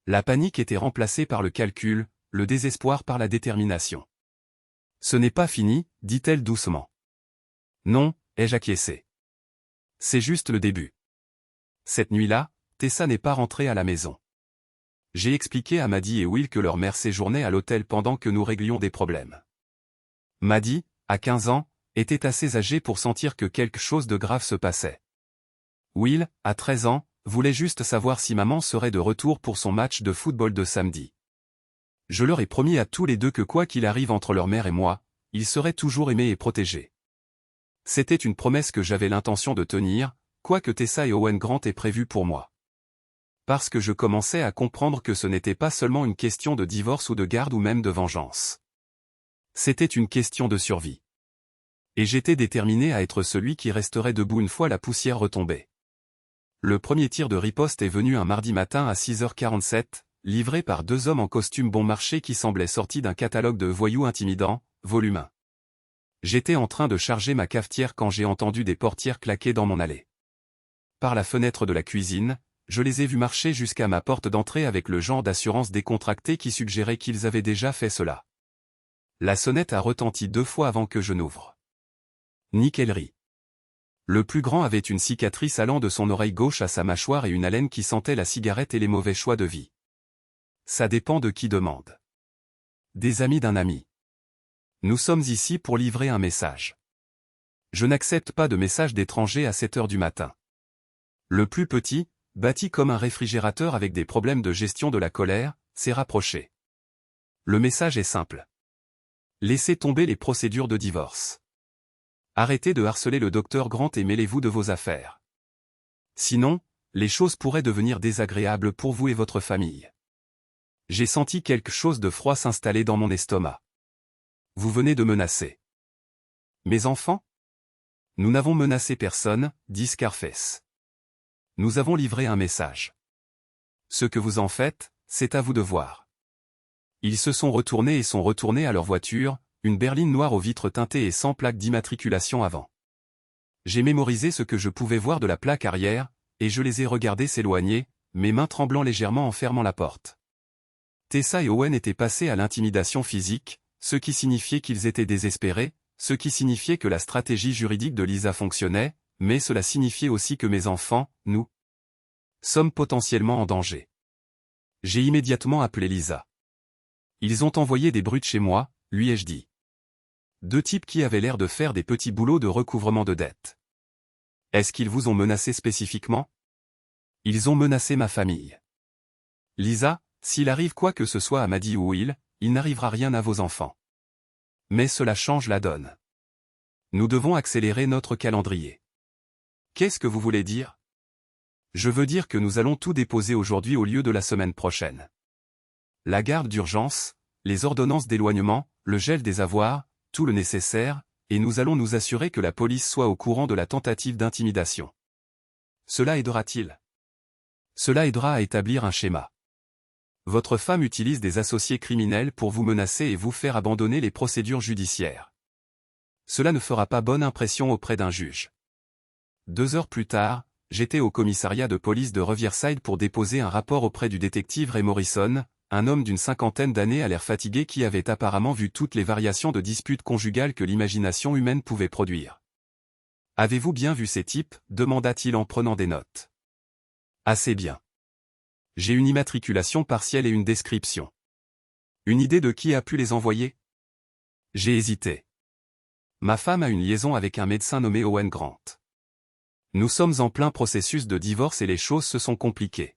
La panique était remplacée par le calcul, le désespoir par la détermination. Ce n'est pas fini, dit-elle doucement. Non, ai-je acquiescé. C'est juste le début. Cette nuit-là, Tessa n'est pas rentrée à la maison. J'ai expliqué à Maddie et Will que leur mère séjournait à l'hôtel pendant que nous réglions des problèmes. Maddie, à 15 ans, était assez âgée pour sentir que quelque chose de grave se passait. Will, à 13 ans, voulait juste savoir si maman serait de retour pour son match de football de samedi. Je leur ai promis à tous les deux que quoi qu'il arrive entre leur mère et moi, ils seraient toujours aimés et protégés. C'était une promesse que j'avais l'intention de tenir, quoi que Tessa et Owen Grant aient prévu pour moi. Parce que je commençais à comprendre que ce n'était pas seulement une question de divorce ou de garde ou même de vengeance. C'était une question de survie. Et j'étais déterminé à être celui qui resterait debout une fois la poussière retombée. Le premier tir de riposte est venu un mardi matin à 6h47, livré par 2 hommes en costume bon marché qui semblaient sortis d'un catalogue de voyous intimidants, volume 1. J'étais en train de charger ma cafetière quand j'ai entendu des portières claquer dans mon allée. Par la fenêtre de la cuisine, je les ai vus marcher jusqu'à ma porte d'entrée avec le genre d'assurance décontractée qui suggérait qu'ils avaient déjà fait cela. La sonnette a retenti 2 fois avant que je n'ouvre. Nickellerie. Le plus grand avait une cicatrice allant de son oreille gauche à sa mâchoire et une haleine qui sentait la cigarette et les mauvais choix de vie. Ça dépend de qui demande. Des amis d'un ami. Nous sommes ici pour livrer un message. Je n'accepte pas de messages d'étrangers à 7 heures du matin. Le plus petit, bâti comme un réfrigérateur avec des problèmes de gestion de la colère, s'est rapproché. Le message est simple. Laissez tomber les procédures de divorce. Arrêtez de harceler le docteur Grant et mêlez-vous de vos affaires. Sinon, les choses pourraient devenir désagréables pour vous et votre famille. J'ai senti quelque chose de froid s'installer dans mon estomac. Vous venez de menacer. Mes enfants? Nous n'avons menacé personne, dit Scarface. Nous avons livré un message. Ce que vous en faites, c'est à vous de voir. Ils se sont retournés et sont retournés à leur voiture, une berline noire aux vitres teintées et sans plaque d'immatriculation avant. J'ai mémorisé ce que je pouvais voir de la plaque arrière, et je les ai regardés s'éloigner, mes mains tremblant légèrement en fermant la porte. Tessa et Owen étaient passés à l'intimidation physique, ce qui signifiait qu'ils étaient désespérés, ce qui signifiait que la stratégie juridique de Lisa fonctionnait, mais cela signifiait aussi que mes enfants, nous, sommes potentiellement en danger. J'ai immédiatement appelé Lisa. Ils ont envoyé des brutes chez moi, lui ai-je dit. Deux types qui avaient l'air de faire des petits boulots de recouvrement de dettes. Est-ce qu'ils vous ont menacé spécifiquement? Ils ont menacé ma famille. Lisa, s'il arrive quoi que ce soit à Maddie ou Will, il n'arrivera rien à vos enfants. Mais cela change la donne. Nous devons accélérer notre calendrier. Qu'est-ce que vous voulez dire? Je veux dire que nous allons tout déposer aujourd'hui au lieu de la semaine prochaine. La garde d'urgence, les ordonnances d'éloignement, le gel des avoirs, tout le nécessaire, et nous allons nous assurer que la police soit au courant de la tentative d'intimidation. Cela aidera-t-il? Cela aidera à établir un schéma. Votre femme utilise des associés criminels pour vous menacer et vous faire abandonner les procédures judiciaires. Cela ne fera pas bonne impression auprès d'un juge. 2 heures plus tard, j'étais au commissariat de police de Riverside pour déposer un rapport auprès du détective Ray Morrison, un homme d'une 50aine d'années à l'air fatigué qui avait apparemment vu toutes les variations de disputes conjugales que l'imagination humaine pouvait produire. « Avez-vous bien vu ces types » demanda-t-il en prenant des notes. « Assez bien. J'ai une immatriculation partielle et une description. Une idée de qui a pu les envoyer? » J'ai hésité. Ma femme a une liaison avec un médecin nommé Owen Grant. Nous sommes en plein processus de divorce et les choses se sont compliquées.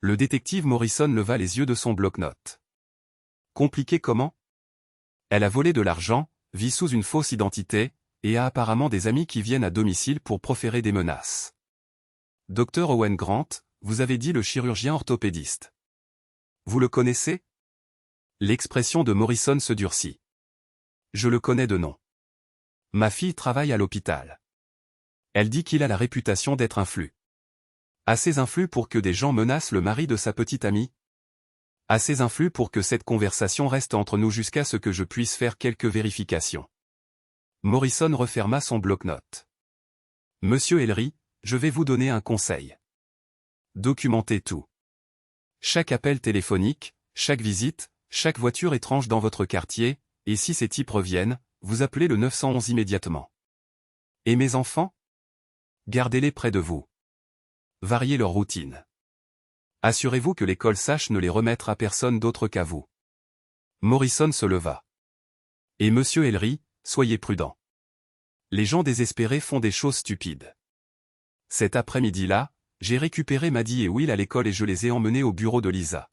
Le détective Morrison leva les yeux de son bloc-notes. Compliqué comment? Elle a volé de l'argent, vit sous une fausse identité, et a apparemment des amis qui viennent à domicile pour proférer des menaces. Dr Owen Grant, vous avez dit le chirurgien orthopédiste. Vous le connaissez? L'expression de Morrison se durcit. Je le connais de nom. Ma fille travaille à l'hôpital. Elle dit qu'il a la réputation d'être influ. Assez influ pour que des gens menacent le mari de sa petite amie? Assez influ pour que cette conversation reste entre nous jusqu'à ce que je puisse faire quelques vérifications. Morrison referma son bloc-notes. Monsieur Ellery, je vais vous donner un conseil. Documentez tout. Chaque appel téléphonique, chaque visite, chaque voiture étrange dans votre quartier, et si ces types reviennent, vous appelez le 911 immédiatement. Et mes enfants? Gardez-les près de vous. Variez leur routine. Assurez-vous que l'école sache ne les remettre à personne d'autre qu'à vous. Morrison se leva. Et monsieur Ellery, soyez prudent. Les gens désespérés font des choses stupides. Cet après-midi-là, j'ai récupéré Maddie et Will à l'école et je les ai emmenés au bureau de Lisa.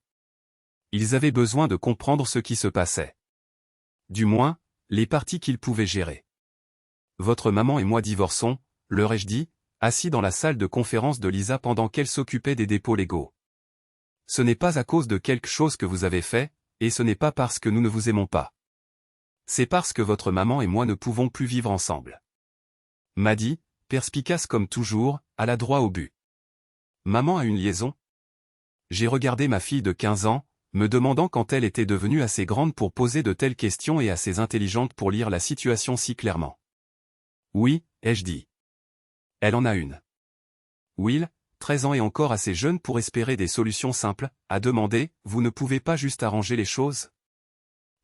Ils avaient besoin de comprendre ce qui se passait. Du moins, les parties qu'ils pouvaient gérer. Votre maman et moi divorçons, leur ai-je dit, assis dans la salle de conférence de Lisa pendant qu'elle s'occupait des dépôts légaux. Ce n'est pas à cause de quelque chose que vous avez fait, et ce n'est pas parce que nous ne vous aimons pas. C'est parce que votre maman et moi ne pouvons plus vivre ensemble. Maddie, perspicace comme toujours, alla droit au but. Maman a une liaison? J'ai regardé ma fille de 15 ans, me demandant quand elle était devenue assez grande pour poser de telles questions et assez intelligente pour lire la situation si clairement. Oui, ai-je dit. Elle en a une. Will, 13 ans et encore assez jeune pour espérer des solutions simples, a demandé, vous ne pouvez pas juste arranger les choses?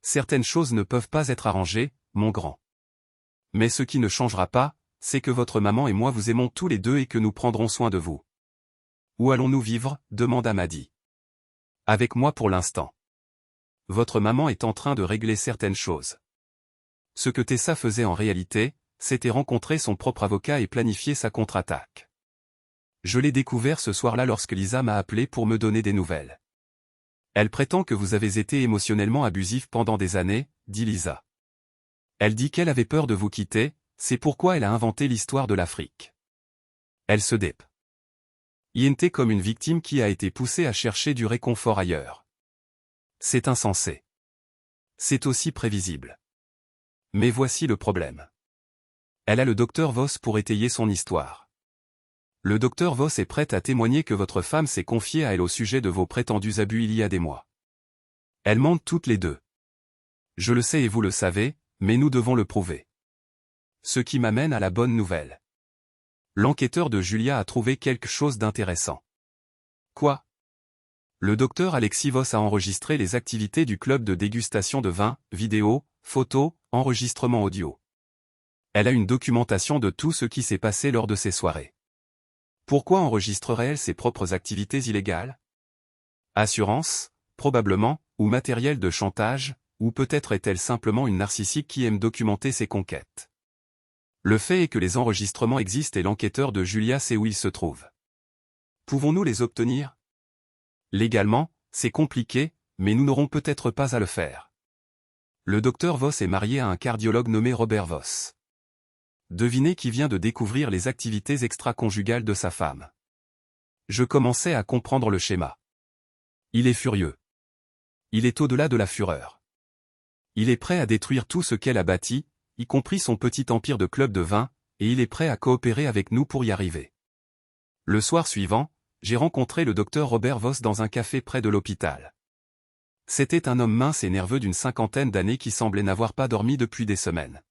Certaines choses ne peuvent pas être arrangées, mon grand. Mais ce qui ne changera pas, c'est que votre maman et moi vous aimons tous les deux et que nous prendrons soin de vous. Où allons-nous vivre? Demanda Maddie. Avec moi pour l'instant. Votre maman est en train de régler certaines choses. Ce que Tessa faisait en réalité, c'était rencontrer son propre avocat et planifier sa contre-attaque. Je l'ai découvert ce soir-là lorsque Lisa m'a appelé pour me donner des nouvelles. Elle prétend que vous avez été émotionnellement abusif pendant des années, dit Lisa. Elle dit qu'elle avait peur de vous quitter, c'est pourquoi elle a inventé l'histoire de l'Afrique. Elle se dépe. INT comme une victime qui a été poussée à chercher du réconfort ailleurs. C'est insensé. C'est aussi prévisible. Mais voici le problème. Elle a le docteur Voss pour étayer son histoire. Le docteur Voss est prête à témoigner que votre femme s'est confiée à elle au sujet de vos prétendus abus il y a des mois. Elles mentent toutes les deux. Je le sais et vous le savez, mais nous devons le prouver. Ce qui m'amène à la bonne nouvelle. L'enquêteur de Julia a trouvé quelque chose d'intéressant. Quoi? Le docteur Alexis Voss a enregistré les activités du club de dégustation de vin, vidéos, photos, enregistrements audio. Elle a une documentation de tout ce qui s'est passé lors de ces soirées. Pourquoi enregistrerait-elle ses propres activités illégales? Assurance, probablement, ou matériel de chantage, ou peut-être est-elle simplement une narcissique qui aime documenter ses conquêtes. Le fait est que les enregistrements existent et l'enquêteur de Julia sait où ils se trouvent. Pouvons-nous les obtenir? Légalement, c'est compliqué, mais nous n'aurons peut-être pas à le faire. Le docteur Voss est marié à un cardiologue nommé Robert Voss. Devinez qui vient de découvrir les activités extra-conjugales de sa femme. Je commençais à comprendre le schéma. Il est furieux. Il est au-delà de la fureur. Il est prêt à détruire tout ce qu'elle a bâti, y compris son petit empire de club de vin, et il est prêt à coopérer avec nous pour y arriver. Le soir suivant, j'ai rencontré le docteur Robert Voss dans un café près de l'hôpital. C'était un homme mince et nerveux d'une cinquantaine d'années qui semblait n'avoir pas dormi depuis des semaines.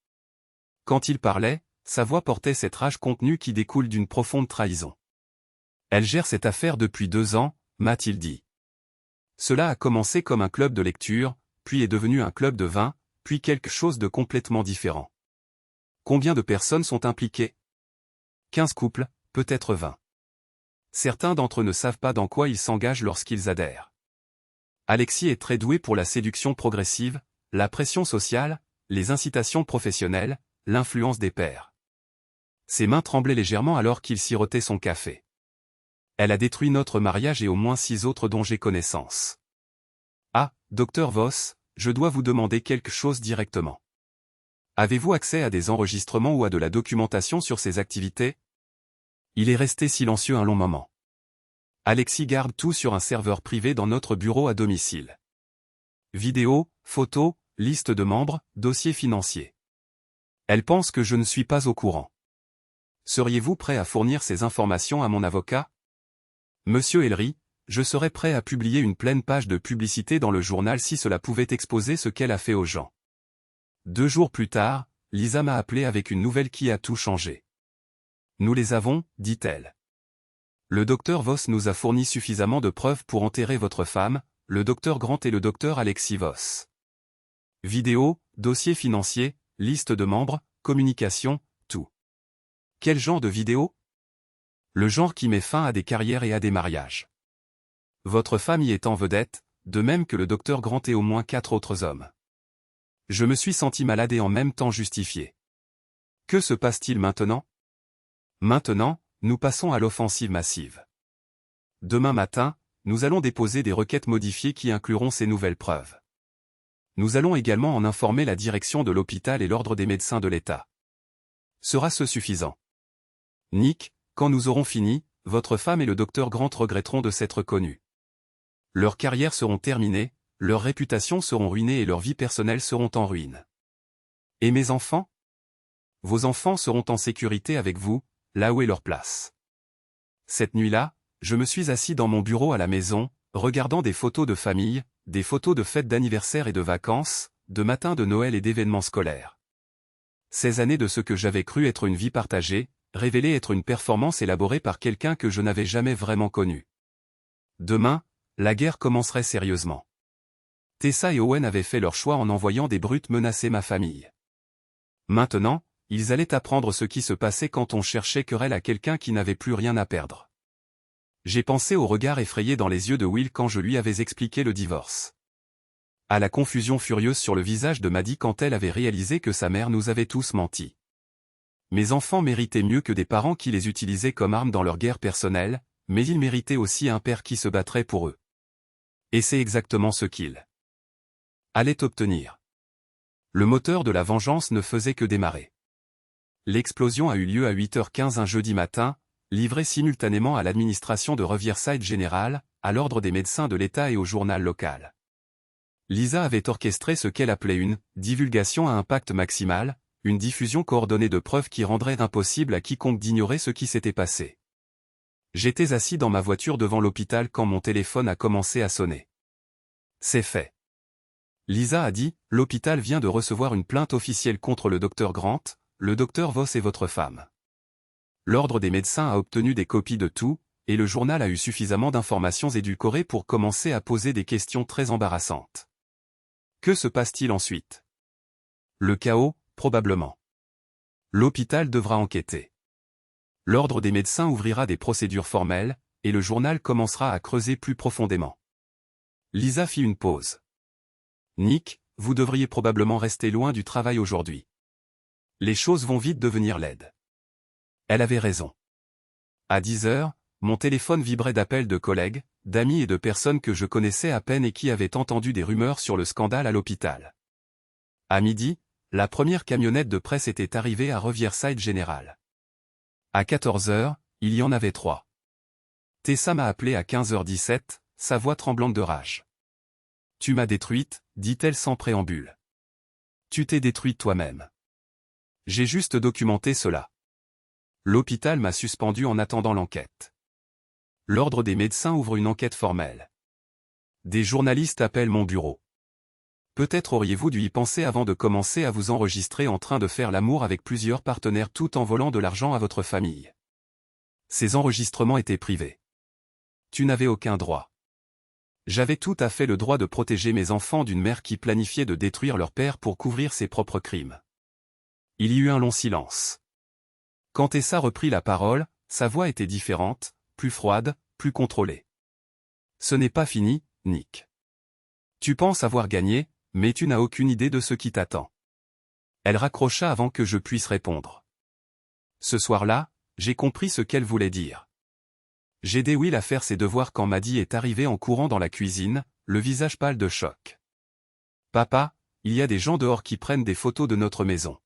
Quand il parlait, sa voix portait cette rage contenue qui découle d'une profonde trahison. Elle gère cette affaire depuis 2 ans, m'a-t-il dit. Cela a commencé comme un club de lecture, puis est devenu un club de vin, puis quelque chose de complètement différent. Combien de personnes sont impliquées? 15 couples, peut-être 20. Certains d'entre eux ne savent pas dans quoi ils s'engagent lorsqu'ils adhèrent. Alexis est très doué pour la séduction progressive, la pression sociale, les incitations professionnelles, l'influence des pairs. Ses mains tremblaient légèrement alors qu'il sirotait son café. Elle a détruit notre mariage et au moins 6 autres dont j'ai connaissance. Ah, docteur Voss, je dois vous demander quelque chose directement. Avez-vous accès à des enregistrements ou à de la documentation sur ses activités? Il est resté silencieux un long moment. Alexis garde tout sur un serveur privé dans notre bureau à domicile. Vidéos, photos, liste de membres, dossiers financiers. Elle pense que je ne suis pas au courant. Seriez-vous prêt à fournir ces informations à mon avocat? Monsieur Ellery, je serais prêt à publier une pleine page de publicité dans le journal si cela pouvait exposer ce qu'elle a fait aux gens. 2 jours plus tard, Lisa m'a appelé avec une nouvelle qui a tout changé. Nous les avons, dit-elle. Le docteur Voss nous a fourni suffisamment de preuves pour enterrer votre femme, le docteur Grant et le docteur Alexis Voss. Vidéo, dossier financier, liste de membres, communication, tout. Quel genre de vidéo? Le genre qui met fin à des carrières et à des mariages. Votre femme y est en vedette, de même que le docteur Grant et au moins 4 autres hommes. Je me suis senti malade et en même temps justifié. Que se passe-t-il maintenant? Maintenant, nous passons à l'offensive massive. Demain matin, nous allons déposer des requêtes modifiées qui incluront ces nouvelles preuves. Nous allons également en informer la direction de l'hôpital et l'ordre des médecins de l'État. Sera-ce suffisant? Nick, quand nous aurons fini, votre femme et le docteur Grant regretteront de s'être connus. Leurs carrières seront terminées, leurs réputations seront ruinées et leurs vies personnelles seront en ruine. Et mes enfants? Vos enfants seront en sécurité avec vous, là où est leur place. Cette nuit-là, je me suis assis dans mon bureau à la maison, regardant des photos de famille, des photos de fêtes d'anniversaire et de vacances, de matins de Noël et d'événements scolaires. 16 années de ce que j'avais cru être une vie partagée, révélée être une performance élaborée par quelqu'un que je n'avais jamais vraiment connu. Demain, la guerre commencerait sérieusement. Tessa et Owen avaient fait leur choix en envoyant des brutes menacer ma famille. Maintenant, ils allaient apprendre ce qui se passait quand on cherchait querelle à quelqu'un qui n'avait plus rien à perdre. J'ai pensé au regard effrayé dans les yeux de Will quand je lui avais expliqué le divorce. À la confusion furieuse sur le visage de Maddie quand elle avait réalisé que sa mère nous avait tous menti. Mes enfants méritaient mieux que des parents qui les utilisaient comme armes dans leur guerre personnelle, mais ils méritaient aussi un père qui se battrait pour eux. Et c'est exactement ce qu'il allait obtenir. Le moteur de la vengeance ne faisait que démarrer. L'explosion a eu lieu à 8h15 un jeudi matin, livrée simultanément à l'administration de Riverside General, à l'ordre des médecins de l'État et au journal local. Lisa avait orchestré ce qu'elle appelait une « divulgation à impact maximal », une diffusion coordonnée de preuves qui rendrait impossible à quiconque d'ignorer ce qui s'était passé. J'étais assis dans ma voiture devant l'hôpital quand mon téléphone a commencé à sonner. C'est fait. Lisa a dit, l'hôpital vient de recevoir une plainte officielle contre le docteur Grant, le docteur Voss et votre femme. L'ordre des médecins a obtenu des copies de tout, et le journal a eu suffisamment d'informations édulcorées pour commencer à poser des questions très embarrassantes. Que se passe-t-il ensuite? Le chaos, probablement. L'hôpital devra enquêter. L'ordre des médecins ouvrira des procédures formelles, et le journal commencera à creuser plus profondément. Lisa fit une pause. Nick, vous devriez probablement rester loin du travail aujourd'hui. Les choses vont vite devenir laides. Elle avait raison. À 10 heures, mon téléphone vibrait d'appels de collègues, d'amis et de personnes que je connaissais à peine et qui avaient entendu des rumeurs sur le scandale à l'hôpital. À midi, la première camionnette de presse était arrivée à Riverside General. À 14 heures, il y en avait 3. Tessa m'a appelé à 15h17, sa voix tremblante de rage. « Tu m'as détruite », dit-elle sans préambule. « Tu t'es détruite toi-même. J'ai juste documenté cela. L'hôpital m'a suspendu en attendant l'enquête. L'ordre des médecins ouvre une enquête formelle. Des journalistes appellent mon bureau. Peut-être auriez-vous dû y penser avant de commencer à vous enregistrer en train de faire l'amour avec plusieurs partenaires tout en volant de l'argent à votre famille. Ces enregistrements étaient privés. Tu n'avais aucun droit. J'avais tout à fait le droit de protéger mes enfants d'une mère qui planifiait de détruire leur père pour couvrir ses propres crimes. » Il y eut un long silence. Quand Tessa reprit la parole, sa voix était différente, plus froide, plus contrôlée. « Ce n'est pas fini, Nick. Tu penses avoir gagné, mais tu n'as aucune idée de ce qui t'attend. » Elle raccrocha avant que je puisse répondre. Ce soir-là, j'ai compris ce qu'elle voulait dire. J'ai aidé Will à faire ses devoirs quand Maddie est arrivée en courant dans la cuisine, le visage pâle de choc. « Papa, il y a des gens dehors qui prennent des photos de notre maison. »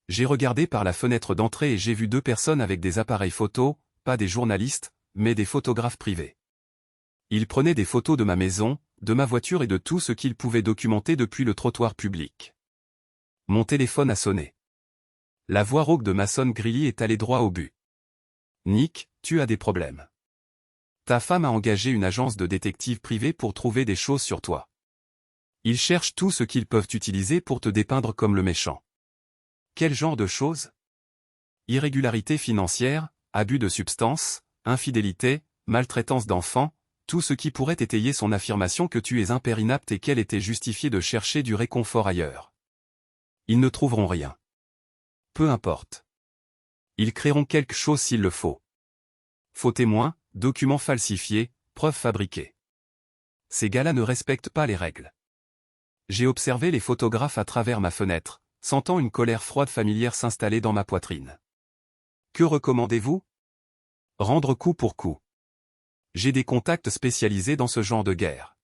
J'ai regardé par la fenêtre d'entrée et j'ai vu 2 personnes avec des appareils photos, pas des journalistes, mais des photographes privés. Ils prenaient des photos de ma maison, de ma voiture et de tout ce qu'ils pouvaient documenter depuis le trottoir public. Mon téléphone a sonné. La voix rauque de Mason Grilly est allée droit au but. « Nick, tu as des problèmes. Ta femme a engagé une agence de détectives privés pour trouver des choses sur toi. Ils cherchent tout ce qu'ils peuvent utiliser pour te dépeindre comme le méchant. » Quel genre de choses? Irrégularité financière, abus de substances, infidélité, maltraitance d'enfants, tout ce qui pourrait étayer son affirmation que tu es un père inapte et qu'elle était justifiée de chercher du réconfort ailleurs. Ils ne trouveront rien. Peu importe. Ils créeront quelque chose s'il le faut. Faux témoins, documents falsifiés, preuves fabriquées. Ces gars-là ne respectent pas les règles. J'ai observé les photographes à travers ma fenêtre, sentant une colère froide familière s'installer dans ma poitrine. Que recommandez-vous? Rendre coup pour coup. J'ai des contacts spécialisés dans ce genre de guerre.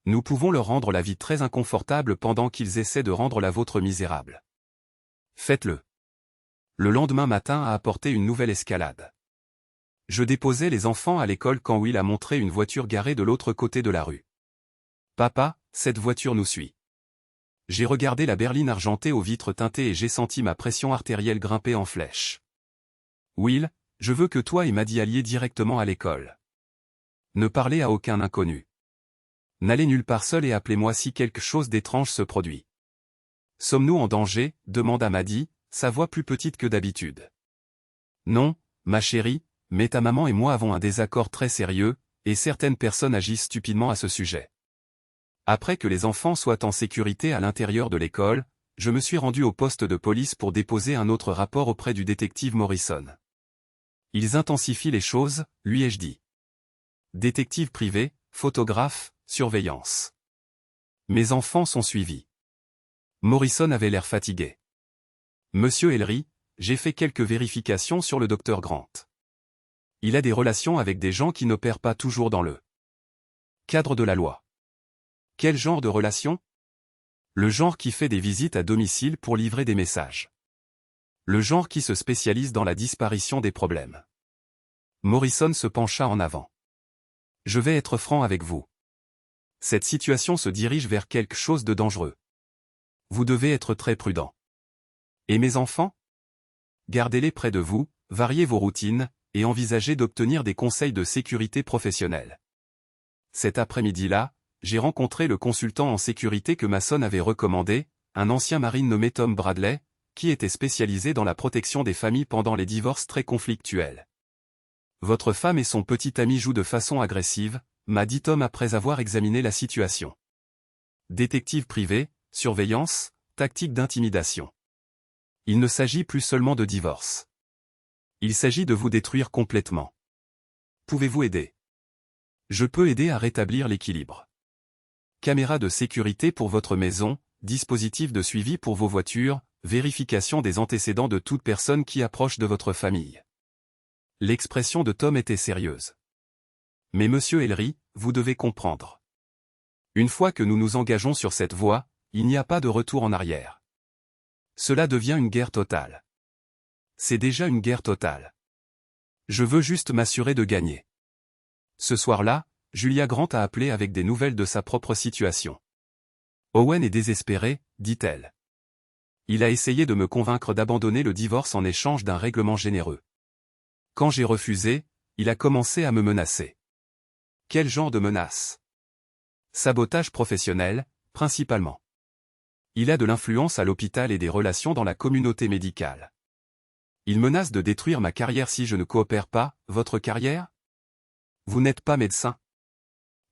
Nous pouvons leur rendre la vie très inconfortable pendant qu'ils essaient de rendre la vôtre misérable. Faites-le. Le lendemain matin a apporté une nouvelle escalade. Je déposais les enfants à l'école quand Will a montré une voiture garée de l'autre côté de la rue. « Papa, cette voiture nous suit. » J'ai regardé la berline argentée aux vitres teintées et j'ai senti ma pression artérielle grimper en flèche. « Will, je veux que toi et Maddie alliez directement à l'école. Ne parlez à aucun inconnu. N'allez nulle part seul et appelez-moi si quelque chose d'étrange se produit. »« Sommes-nous en danger ?» demanda Maddie, sa voix plus petite que d'habitude. « Non, ma chérie, mais ta maman et moi avons un désaccord très sérieux, et certaines personnes agissent stupidement à ce sujet. » Après que les enfants soient en sécurité à l'intérieur de l'école, je me suis rendu au poste de police pour déposer un autre rapport auprès du détective Morrison. « Ils intensifient les choses, lui ai-je dit. Détective privé, photographe, surveillance. » Mes enfants sont suivis. Morrison avait l'air fatigué. « Monsieur Ellery, j'ai fait quelques vérifications sur le docteur Grant. Il a des relations avec des gens qui n'opèrent pas toujours dans le cadre de la loi. » Quel genre de relation? Le genre qui fait des visites à domicile pour livrer des messages. Le genre qui se spécialise dans la disparition des problèmes. Morrison se pencha en avant. Je vais être franc avec vous. Cette situation se dirige vers quelque chose de dangereux. Vous devez être très prudent. Et mes enfants? Gardez-les près de vous, variez vos routines, et envisagez d'obtenir des conseils de sécurité professionnelle. Cet après-midi-là, j'ai rencontré le consultant en sécurité que Mason avait recommandé, un ancien marine nommé Tom Bradley, qui était spécialisé dans la protection des familles pendant les divorces très conflictuels. « Votre femme et son petit ami jouent de façon agressive », m'a dit Tom après avoir examiné la situation. Détective privé, surveillance, tactique d'intimidation. Il ne s'agit plus seulement de divorce. Il s'agit de vous détruire complètement. Pouvez-vous aider? Je peux aider à rétablir l'équilibre. caméras de sécurité pour votre maison, dispositifs de suivi pour vos voitures, vérification des antécédents de toute personne qui approche de votre famille. L'expression de Tom était sérieuse. Mais monsieur Ellery, vous devez comprendre. Une fois que nous nous engageons sur cette voie, il n'y a pas de retour en arrière. Cela devient une guerre totale. C'est déjà une guerre totale. Je veux juste m'assurer de gagner. Ce soir-là, Julia Grant a appelé avec des nouvelles de sa propre situation. Owen est désespéré, dit-elle. Il a essayé de me convaincre d'abandonner le divorce en échange d'un règlement généreux. Quand j'ai refusé, il a commencé à me menacer. Quel genre de menace? Sabotage professionnel, principalement. Il a de l'influence à l'hôpital et des relations dans la communauté médicale. Il menace de détruire ma carrière si je ne coopère pas. Votre carrière? Vous n'êtes pas médecin.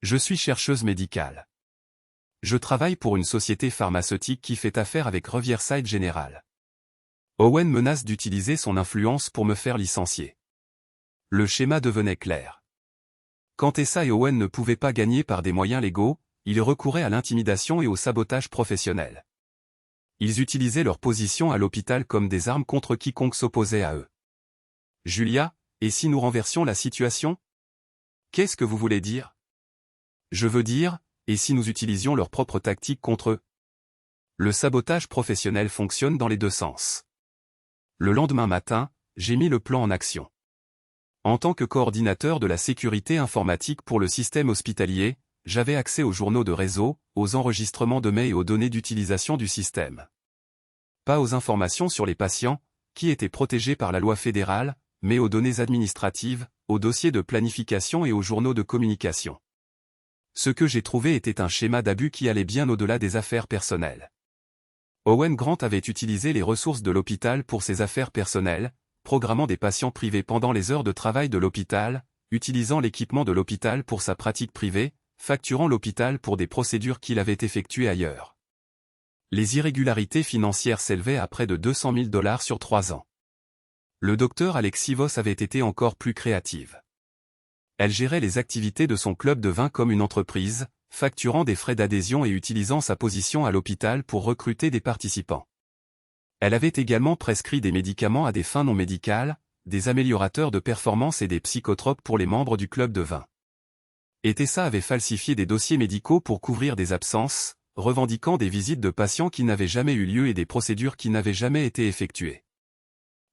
Je suis chercheuse médicale. Je travaille pour une société pharmaceutique qui fait affaire avec Riverside General. Owen menace d'utiliser son influence pour me faire licencier. Le schéma devenait clair. Quand Tessa et Owen ne pouvaient pas gagner par des moyens légaux, ils recouraient à l'intimidation et au sabotage professionnel. Ils utilisaient leur position à l'hôpital comme des armes contre quiconque s'opposait à eux. Julia, et si nous renversions la situation? Qu'est-ce que vous voulez dire? Je veux dire, et si nous utilisions leurs propres tactiques contre eux? Le sabotage professionnel fonctionne dans les deux sens. Le lendemain matin, j'ai mis le plan en action. En tant que coordinateur de la sécurité informatique pour le système hospitalier, j'avais accès aux journaux de réseau, aux enregistrements de mails et aux données d'utilisation du système. Pas aux informations sur les patients, qui étaient protégés par la loi fédérale, mais aux données administratives, aux dossiers de planification et aux journaux de communication. Ce que j'ai trouvé était un schéma d'abus qui allait bien au-delà des affaires personnelles. Owen Grant avait utilisé les ressources de l'hôpital pour ses affaires personnelles, programmant des patients privés pendant les heures de travail de l'hôpital, utilisant l'équipement de l'hôpital pour sa pratique privée, facturant l'hôpital pour des procédures qu'il avait effectuées ailleurs. Les irrégularités financières s'élevaient à près de 200 000 $ sur 3 ans. Le docteur Alexis Voss avait été encore plus créative. Elle gérait les activités de son club de vin comme une entreprise, facturant des frais d'adhésion et utilisant sa position à l'hôpital pour recruter des participants. Elle avait également prescrit des médicaments à des fins non médicales, des améliorateurs de performance et des psychotropes pour les membres du club de vin. Et Tessa avait falsifié des dossiers médicaux pour couvrir des absences, revendiquant des visites de patients qui n'avaient jamais eu lieu et des procédures qui n'avaient jamais été effectuées.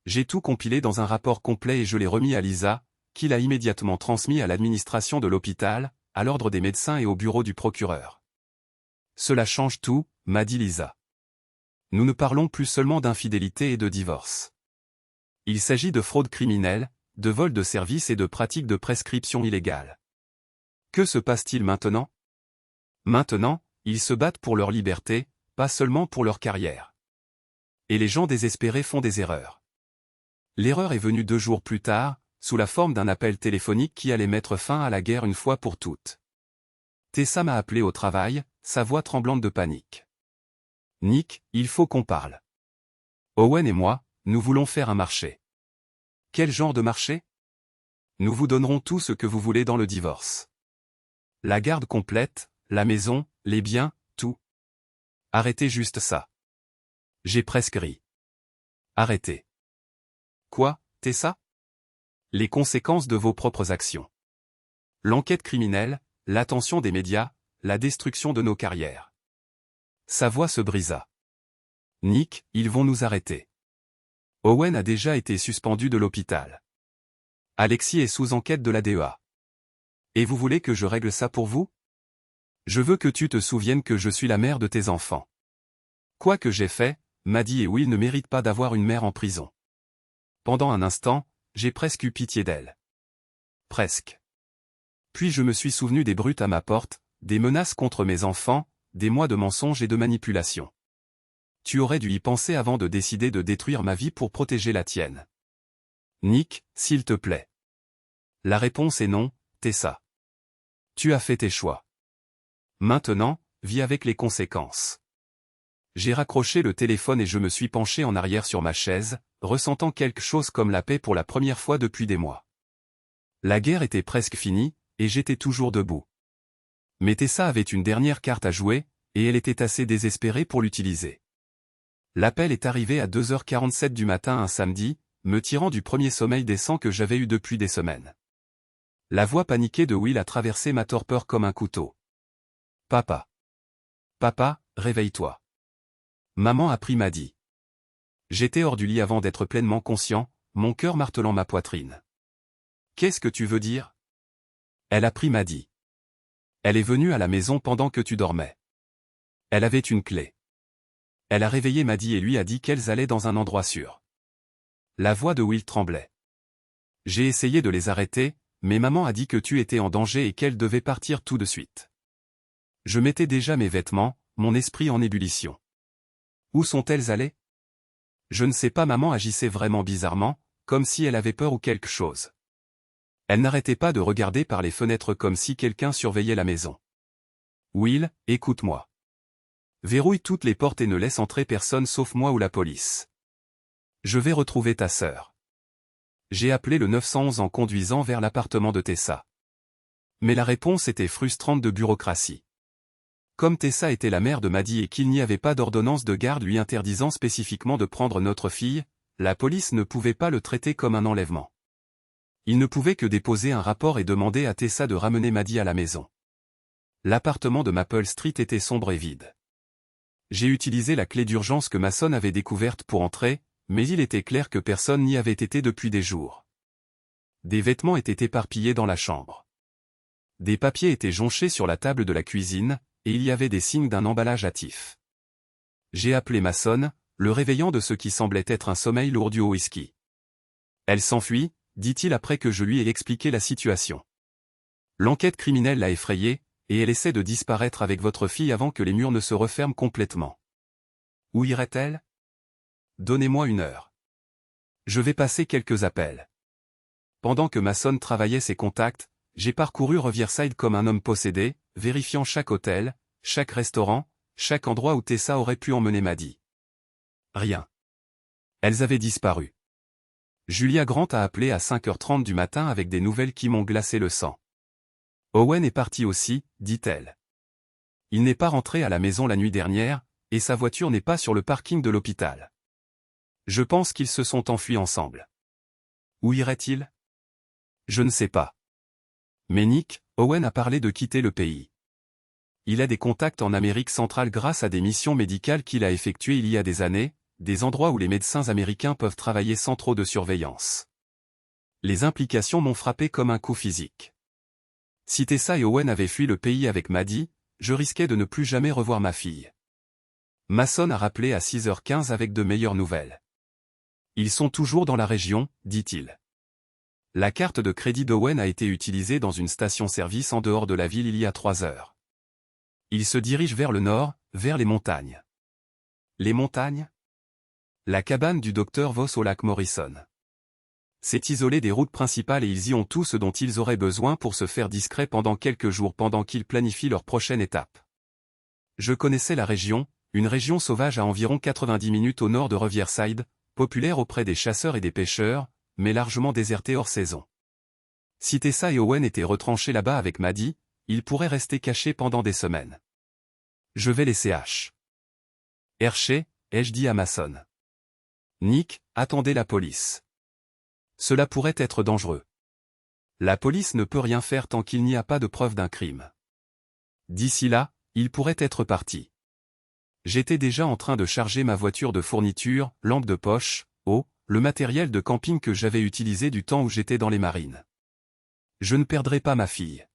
J'ai tout compilé dans un rapport complet et je l'ai remis à Lisa, qui l'a immédiatement transmis à l'administration de l'hôpital, à l'ordre des médecins et au bureau du procureur. Cela change tout, m'a dit Lisa. Nous ne parlons plus seulement d'infidélité et de divorce. Il s'agit de fraude criminelle, de vol de services et de pratiques de prescription illégale. Que se passe-t-il maintenant? Maintenant, ils se battent pour leur liberté, pas seulement pour leur carrière. Et les gens désespérés font des erreurs. L'erreur est venue 2 jours plus tard, sous la forme d'un appel téléphonique qui allait mettre fin à la guerre une fois pour toutes. Tessa m'a appelé au travail, sa voix tremblante de panique. Nick, il faut qu'on parle. Owen et moi, nous voulons faire un marché. Quel genre de marché? Nous vous donnerons tout ce que vous voulez dans le divorce. La garde complète, la maison, les biens, tout. Arrêtez juste ça. J'ai presque ri. Arrêtez. Quoi, Tessa? Les conséquences de vos propres actions. L'enquête criminelle, l'attention des médias, la destruction de nos carrières. Sa voix se brisa. Nick, ils vont nous arrêter. Owen a déjà été suspendu de l'hôpital. Alexis est sous enquête de la DEA. Et vous voulez que je règle ça pour vous? Je veux que tu te souviennes que je suis la mère de tes enfants. Quoi que j'ai fait, Maddie et Will ne méritent pas d'avoir une mère en prison. Pendant un instant, j'ai presque eu pitié d'elle. Presque. Puis je me suis souvenu des brutes à ma porte, des menaces contre mes enfants, des mois de mensonges et de manipulations. Tu aurais dû y penser avant de décider de détruire ma vie pour protéger la tienne. Nick, s'il te plaît. La réponse est non, Tessa. Tu as fait tes choix. Maintenant, vis avec les conséquences. J'ai raccroché le téléphone et je me suis penché en arrière sur ma chaise, ressentant quelque chose comme la paix pour la première fois depuis des mois. La guerre était presque finie, et j'étais toujours debout. Mais Tessa avait une dernière carte à jouer, et elle était assez désespérée pour l'utiliser. L'appel est arrivé à 2h47 du matin un samedi, me tirant du premier sommeil décent que j'avais eu depuis des semaines. La voix paniquée de Will a traversé ma torpeur comme un couteau. « Papa. Papa, réveille-toi. » Maman a pris Maddie. J'étais hors du lit avant d'être pleinement conscient, mon cœur martelant ma poitrine. « Qu'est-ce que tu veux dire ?» Elle a pris Maddie. Elle est venue à la maison pendant que tu dormais. Elle avait une clé. Elle a réveillé Maddie et lui a dit qu'elles allaient dans un endroit sûr. La voix de Will tremblait. J'ai essayé de les arrêter, mais maman a dit que tu étais en danger et qu'elle devait partir tout de suite. Je mettais déjà mes vêtements, mon esprit en ébullition. Où sont-elles allées? Je ne sais pas, maman agissait vraiment bizarrement, comme si elle avait peur ou quelque chose. Elle n'arrêtait pas de regarder par les fenêtres comme si quelqu'un surveillait la maison. Will, écoute-moi. Verrouille toutes les portes et ne laisse entrer personne sauf moi ou la police. Je vais retrouver ta sœur. J'ai appelé le 911 en conduisant vers l'appartement de Tessa. Mais la réponse était frustrante de bureaucratie. Comme Tessa était la mère de Maddie et qu'il n'y avait pas d'ordonnance de garde lui interdisant spécifiquement de prendre notre fille, la police ne pouvait pas le traiter comme un enlèvement. Il ne pouvait que déposer un rapport et demander à Tessa de ramener Maddie à la maison. L'appartement de Maple Street était sombre et vide. J'ai utilisé la clé d'urgence que Mason avait découverte pour entrer, mais il était clair que personne n'y avait été depuis des jours. Des vêtements étaient éparpillés dans la chambre. Des papiers étaient jonchés sur la table de la cuisine, et il y avait des signes d'un emballage hâtif. J'ai appelé Mason, le réveillant de ce qui semblait être un sommeil lourd dû au whisky. Elle s'enfuit, dit-il après que je lui ai expliqué la situation. L'enquête criminelle l'a effrayée, et elle essaie de disparaître avec votre fille avant que les murs ne se referment complètement. Où irait-elle? Donnez-moi une heure. Je vais passer quelques appels. Pendant que Mason travaillait ses contacts, j'ai parcouru Riverside comme un homme possédé, vérifiant chaque hôtel, chaque restaurant, chaque endroit où Tessa aurait pu emmener Maddie. Rien. Elles avaient disparu. Julia Grant a appelé à 5h30 du matin avec des nouvelles qui m'ont glacé le sang. Owen est parti aussi, dit-elle. Il n'est pas rentré à la maison la nuit dernière, et sa voiture n'est pas sur le parking de l'hôpital. Je pense qu'ils se sont enfuis ensemble. Où irait-il? Je ne sais pas. Mais Nick, Owen a parlé de quitter le pays. Il a des contacts en Amérique centrale grâce à des missions médicales qu'il a effectuées il y a des années, des endroits où les médecins américains peuvent travailler sans trop de surveillance. Les implications m'ont frappé comme un coup physique. Si Tessa et Owen avaient fui le pays avec Maddie, je risquais de ne plus jamais revoir ma fille. Mason a rappelé à 6h15 avec de meilleures nouvelles. Ils sont toujours dans la région, dit-il. La carte de crédit d'Owen a été utilisée dans une station-service en dehors de la ville il y a 3 heures. Il se dirige vers le nord, vers les montagnes. Les montagnes? La cabane du docteur Voss au lac Morrison. C'est isolé des routes principales et ils y ont tout ce dont ils auraient besoin pour se faire discret pendant quelques jours pendant qu'ils planifient leur prochaine étape. Je connaissais la région, une région sauvage à environ 90 minutes au nord de Riverside, populaire auprès des chasseurs et des pêcheurs, mais largement désertée hors saison. Si Tessa et Owen étaient retranchés là-bas avec Maddie, ils pourraient rester cachés pendant des semaines. Je vais laisser H. Hershey, ai-je dit à Mason. Nick, attendez la police. Cela pourrait être dangereux. La police ne peut rien faire tant qu'il n'y a pas de preuve d'un crime. D'ici là, ils pourraient être partis. J'étais déjà en train de charger ma voiture de fournitures, lampes de poche, eau, le matériel de camping que j'avais utilisé du temps où j'étais dans les marines. Je ne perdrai pas ma fille.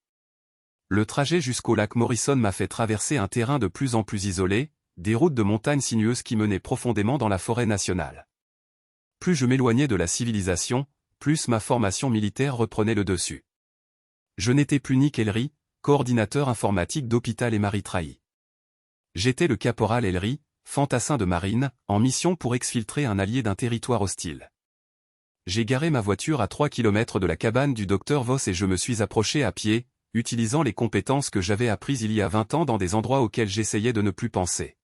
Le trajet jusqu'au lac Morrison m'a fait traverser un terrain de plus en plus isolé, des routes de montagnes sinueuses qui menaient profondément dans la forêt nationale. Plus je m'éloignais de la civilisation, plus ma formation militaire reprenait le dessus. Je n'étais plus Nick Ellery, coordinateur informatique d'Hôpital et Marie Trahi. J'étais le caporal Ellery, fantassin de marine, en mission pour exfiltrer un allié d'un territoire hostile. J'ai garé ma voiture à 3 km de la cabane du docteur Voss et je me suis approché à pied, utilisant les compétences que j'avais apprises il y a 20 ans dans des endroits auxquels j'essayais de ne plus penser.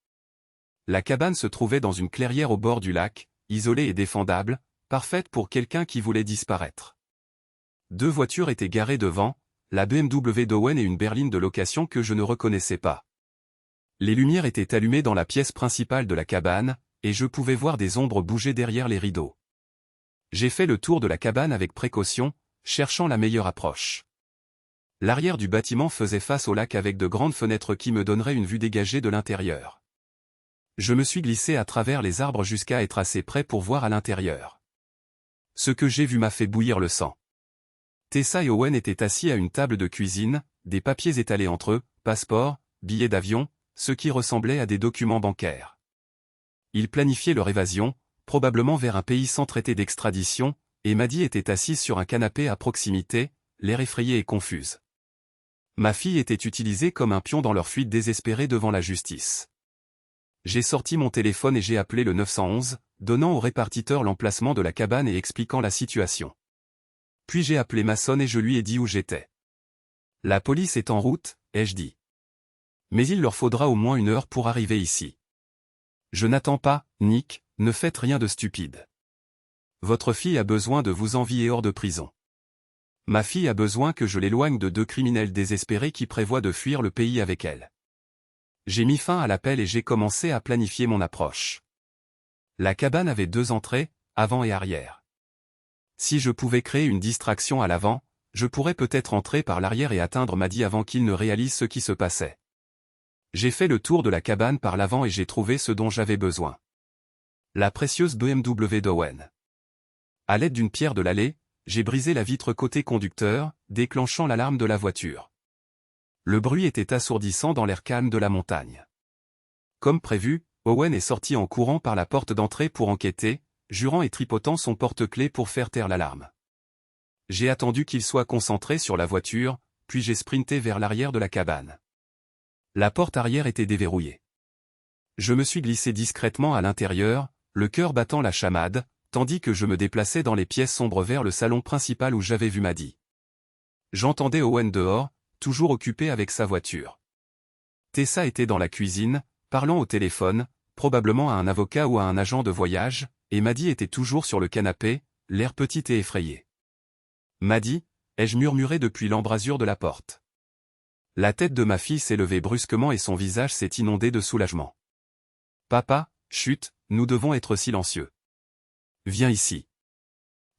La cabane se trouvait dans une clairière au bord du lac, isolée et défendable, parfaite pour quelqu'un qui voulait disparaître. 2 voitures étaient garées devant, la BMW d'Owen et une berline de location que je ne reconnaissais pas. Les lumières étaient allumées dans la pièce principale de la cabane, et je pouvais voir des ombres bouger derrière les rideaux. J'ai fait le tour de la cabane avec précaution, cherchant la meilleure approche. L'arrière du bâtiment faisait face au lac avec de grandes fenêtres qui me donneraient une vue dégagée de l'intérieur. Je me suis glissé à travers les arbres jusqu'à être assez près pour voir à l'intérieur. Ce que j'ai vu m'a fait bouillir le sang. Tessa et Owen étaient assis à une table de cuisine, des papiers étalés entre eux, passeports, billets d'avion, ce qui ressemblait à des documents bancaires. Ils planifiaient leur évasion, probablement vers un pays sans traité d'extradition, et Maddie était assise sur un canapé à proximité, l'air effrayé et confuse. Ma fille était utilisée comme un pion dans leur fuite désespérée devant la justice. J'ai sorti mon téléphone et j'ai appelé le 911, donnant au répartiteur l'emplacement de la cabane et expliquant la situation. Puis j'ai appelé Mason et je lui ai dit où j'étais. La police est en route, ai-je dit. Mais il leur faudra au moins 1 heure pour arriver ici. Je n'attends pas, Nick, ne faites rien de stupide. Votre fille a besoin de vous envier hors de prison. Ma fille a besoin que je l'éloigne de 2 criminels désespérés qui prévoient de fuir le pays avec elle. J'ai mis fin à l'appel et j'ai commencé à planifier mon approche. La cabane avait 2 entrées, avant et arrière. Si je pouvais créer une distraction à l'avant, je pourrais peut-être entrer par l'arrière et atteindre Maddie avant qu'il ne réalise ce qui se passait. J'ai fait le tour de la cabane par l'avant et j'ai trouvé ce dont j'avais besoin. La précieuse BMW d'Owen. À l'aide d'une pierre de l'allée, j'ai brisé la vitre côté conducteur, déclenchant l'alarme de la voiture. Le bruit était assourdissant dans l'air calme de la montagne. Comme prévu, Owen est sorti en courant par la porte d'entrée pour enquêter, jurant et tripotant son porte-clés pour faire taire l'alarme. J'ai attendu qu'il soit concentré sur la voiture, puis j'ai sprinté vers l'arrière de la cabane. La porte arrière était déverrouillée. Je me suis glissé discrètement à l'intérieur, le cœur battant la chamade, tandis que je me déplaçais dans les pièces sombres vers le salon principal où j'avais vu Maddie. J'entendais Owen dehors, toujours occupé avec sa voiture. Tessa était dans la cuisine, parlant au téléphone, probablement à un avocat ou à un agent de voyage, et Maddie était toujours sur le canapé, l'air petite et effrayée. Maddie, ai-je murmuré depuis l'embrasure de la porte. La tête de ma fille s'est levée brusquement et son visage s'est inondé de soulagement. Papa, chut, nous devons être silencieux. Viens ici.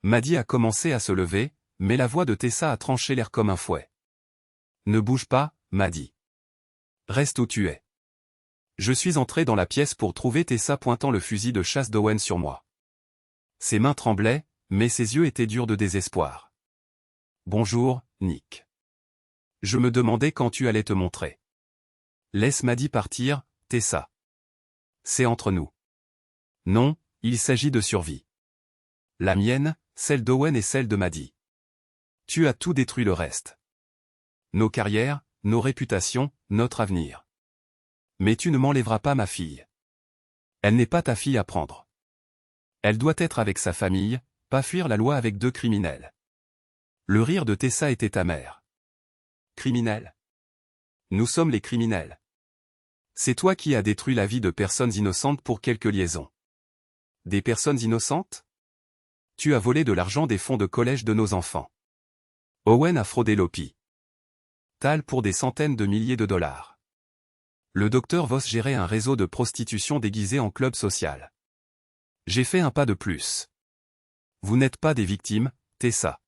Maddie a commencé à se lever, mais la voix de Tessa a tranché l'air comme un fouet. Ne bouge pas, Maddie. Reste où tu es. Je suis entré dans la pièce pour trouver Tessa pointant le fusil de chasse d'Owen sur moi. Ses mains tremblaient, mais ses yeux étaient durs de désespoir. Bonjour, Nick. Je me demandais quand tu allais te montrer. Laisse Maddie partir, Tessa. C'est entre nous. Non, il s'agit de survie. La mienne, celle d'Owen et celle de Maddie. Tu as tout détruit le reste. Nos carrières, nos réputations, notre avenir. Mais tu ne m'enlèveras pas ma fille. Elle n'est pas ta fille à prendre. Elle doit être avec sa famille, pas fuir la loi avec 2 criminels. Le rire de Tessa était amer. Criminels. Nous sommes les criminels. C'est toi qui as détruit la vie de personnes innocentes pour quelques liaisons. Des personnes innocentes? Tu as volé de l'argent des fonds de collège de nos enfants. Owen a fraudé l'OPI. Tal pour des centaines de milliers de dollars. Le docteur Voss gérait un réseau de prostitution déguisé en club social. J'ai fait un pas de plus. Vous n'êtes pas des victimes, Tessa.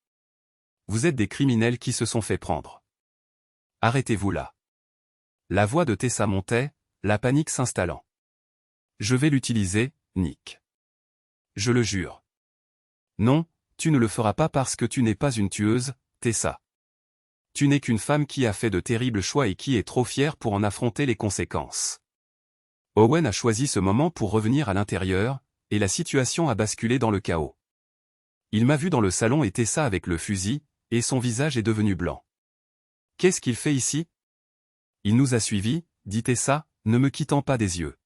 Vous êtes des criminels qui se sont fait prendre. Arrêtez-vous là. La voix de Tessa montait, la panique s'installant. Je vais l'utiliser, Nick. Je le jure. Non, tu ne le feras pas parce que tu n'es pas une tueuse, Tessa. Tu n'es qu'une femme qui a fait de terribles choix et qui est trop fière pour en affronter les conséquences. Owen a choisi ce moment pour revenir à l'intérieur, et la situation a basculé dans le chaos. Il m'a vu dans le salon et Tessa avec le fusil, et son visage est devenu blanc. Qu'est-ce qu'il fait ici? Il nous a suivis, dit Tessa, ne me quittant pas des yeux.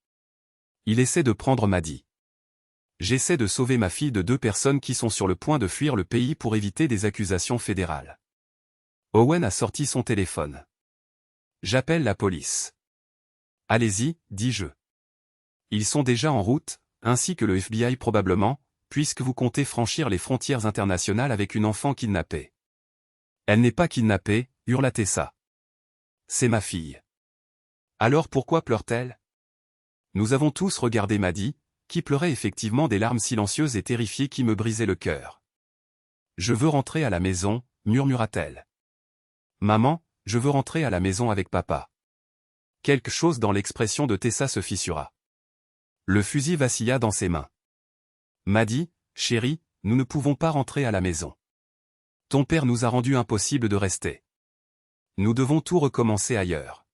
Il essaie de prendre Maddie. J'essaie de sauver ma fille de 2 personnes qui sont sur le point de fuir le pays pour éviter des accusations fédérales. Owen a sorti son téléphone. J'appelle la police. Allez-y, dis-je. Ils sont déjà en route, ainsi que le FBI probablement, puisque vous comptez franchir les frontières internationales avec une enfant kidnappée. Elle n'est pas kidnappée, hurla Tessa. C'est ma fille. Alors pourquoi pleure-t-elle? Nous avons tous regardé Maddie, qui pleurait effectivement des larmes silencieuses et terrifiées qui me brisaient le cœur. Je veux rentrer à la maison, murmura-t-elle. Maman, je veux rentrer à la maison avec papa. Quelque chose dans l'expression de Tessa se fissura. Le fusil vacilla dans ses mains. Maddie, chérie, nous ne pouvons pas rentrer à la maison. Ton père nous a rendu impossible de rester. Nous devons tout recommencer ailleurs.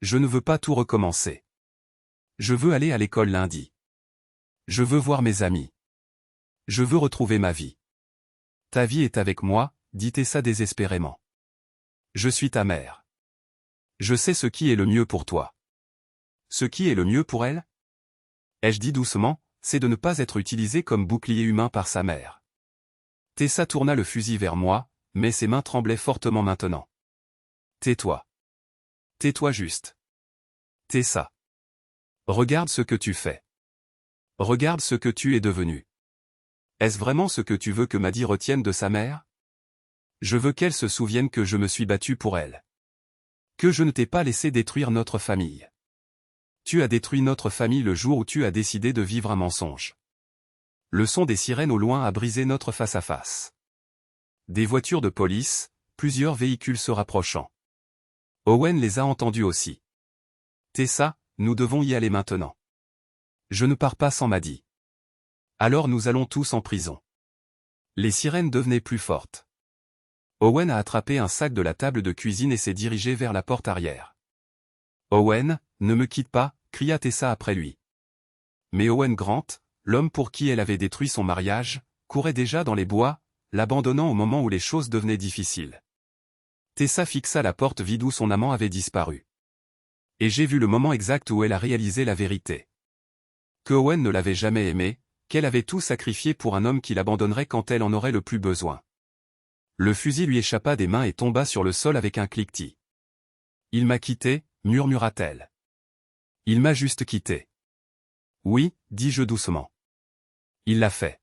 Je ne veux pas tout recommencer. Je veux aller à l'école lundi. Je veux voir mes amis. Je veux retrouver ma vie. Ta vie est avec moi, dit Tessa désespérément. Je suis ta mère. Je sais ce qui est le mieux pour toi. Ce qui est le mieux pour elle? Ai-je dit doucement, c'est de ne pas être utilisé comme bouclier humain par sa mère. Tessa tourna le fusil vers moi, mais ses mains tremblaient fortement maintenant. Tais-toi. Tais-toi juste. Tessa. Regarde ce que tu fais. Regarde ce que tu es devenu. Est-ce vraiment ce que tu veux que Maddie retienne de sa mère? Je veux qu'elle se souvienne que je me suis battu pour elle. Que je ne t'ai pas laissé détruire notre famille. Tu as détruit notre famille le jour où tu as décidé de vivre un mensonge. Le son des sirènes au loin a brisé notre face-à-face. Des voitures de police, plusieurs véhicules se rapprochant. Owen les a entendus aussi. Tessa, nous devons y aller maintenant. Je ne pars pas sans Maddie. Alors nous allons tous en prison. Les sirènes devenaient plus fortes. Owen a attrapé un sac de la table de cuisine et s'est dirigé vers la porte arrière. Owen, ne me quitte pas, cria Tessa après lui. Mais Owen Grant, l'homme pour qui elle avait détruit son mariage, courait déjà dans les bois, l'abandonnant au moment où les choses devenaient difficiles. Tessa fixa la porte vide où son amant avait disparu. Et j'ai vu le moment exact où elle a réalisé la vérité. Que Owen ne l'avait jamais aimée, qu'elle avait tout sacrifié pour un homme qui l'abandonnerait quand elle en aurait le plus besoin. Le fusil lui échappa des mains et tomba sur le sol avec un cliquetis. Il m'a quitté, murmura-t-elle. Il m'a juste quitté. Oui, dis-je doucement. Il l'a fait.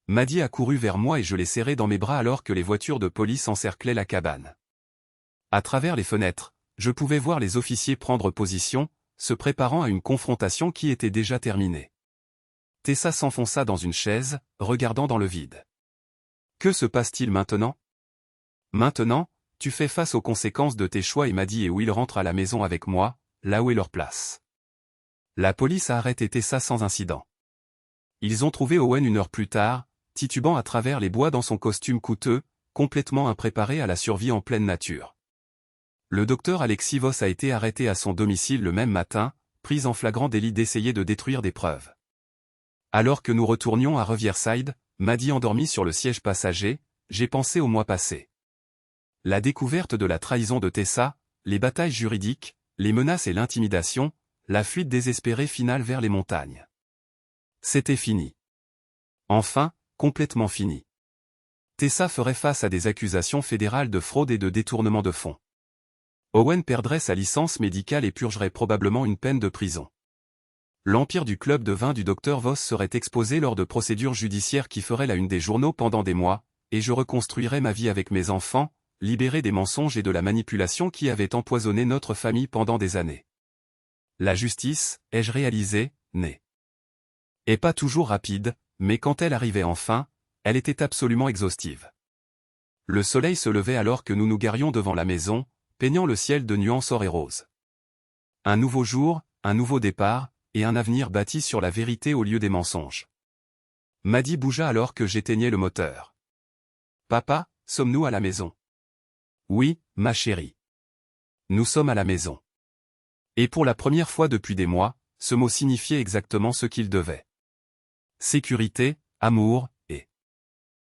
Maddie a couru vers moi et je l'ai serré dans mes bras alors que les voitures de police encerclaient la cabane. À travers les fenêtres, je pouvais voir les officiers prendre position, se préparant à une confrontation qui était déjà terminée. Tessa s'enfonça dans une chaise, regardant dans le vide. Que se passe-t-il maintenant? Maintenant, tu fais face aux conséquences de tes choix et Maddie et Will rentrent à la maison avec moi, là où est leur place. La police a arrêté Tessa sans incident. Ils ont trouvé Owen une heure plus tard, titubant à travers les bois dans son costume coûteux, complètement impréparé à la survie en pleine nature. Le docteur Alexis Voss a été arrêté à son domicile le même matin, pris en flagrant délit d'essayer de détruire des preuves. Alors que nous retournions à Riverside, Maddie endormie sur le siège passager, j'ai pensé au mois passé. La découverte de la trahison de Tessa, les batailles juridiques, les menaces et l'intimidation, la fuite désespérée finale vers les montagnes. C'était fini. Enfin, complètement fini. Tessa ferait face à des accusations fédérales de fraude et de détournement de fonds. Owen perdrait sa licence médicale et purgerait probablement une peine de prison. L'empire du club de vin du Dr Voss serait exposé lors de procédures judiciaires qui feraient la une des journaux pendant des mois, et je reconstruirais ma vie avec mes enfants, libéré des mensonges et de la manipulation qui avaient empoisonné notre famille pendant des années. La justice, ai-je réalisé, n'est pas toujours rapide, mais quand elle arrivait enfin, elle était absolument exhaustive. Le soleil se levait alors que nous nous garions devant la maison, peignant le ciel de nuances or et roses. Un nouveau jour, un nouveau départ, et un avenir bâti sur la vérité au lieu des mensonges. Maddie bougea alors que j'éteignais le moteur. Papa, sommes-nous à la maison? Oui, ma chérie. Nous sommes à la maison. Et pour la première fois depuis des mois, ce mot signifiait exactement ce qu'il devait. Sécurité, amour,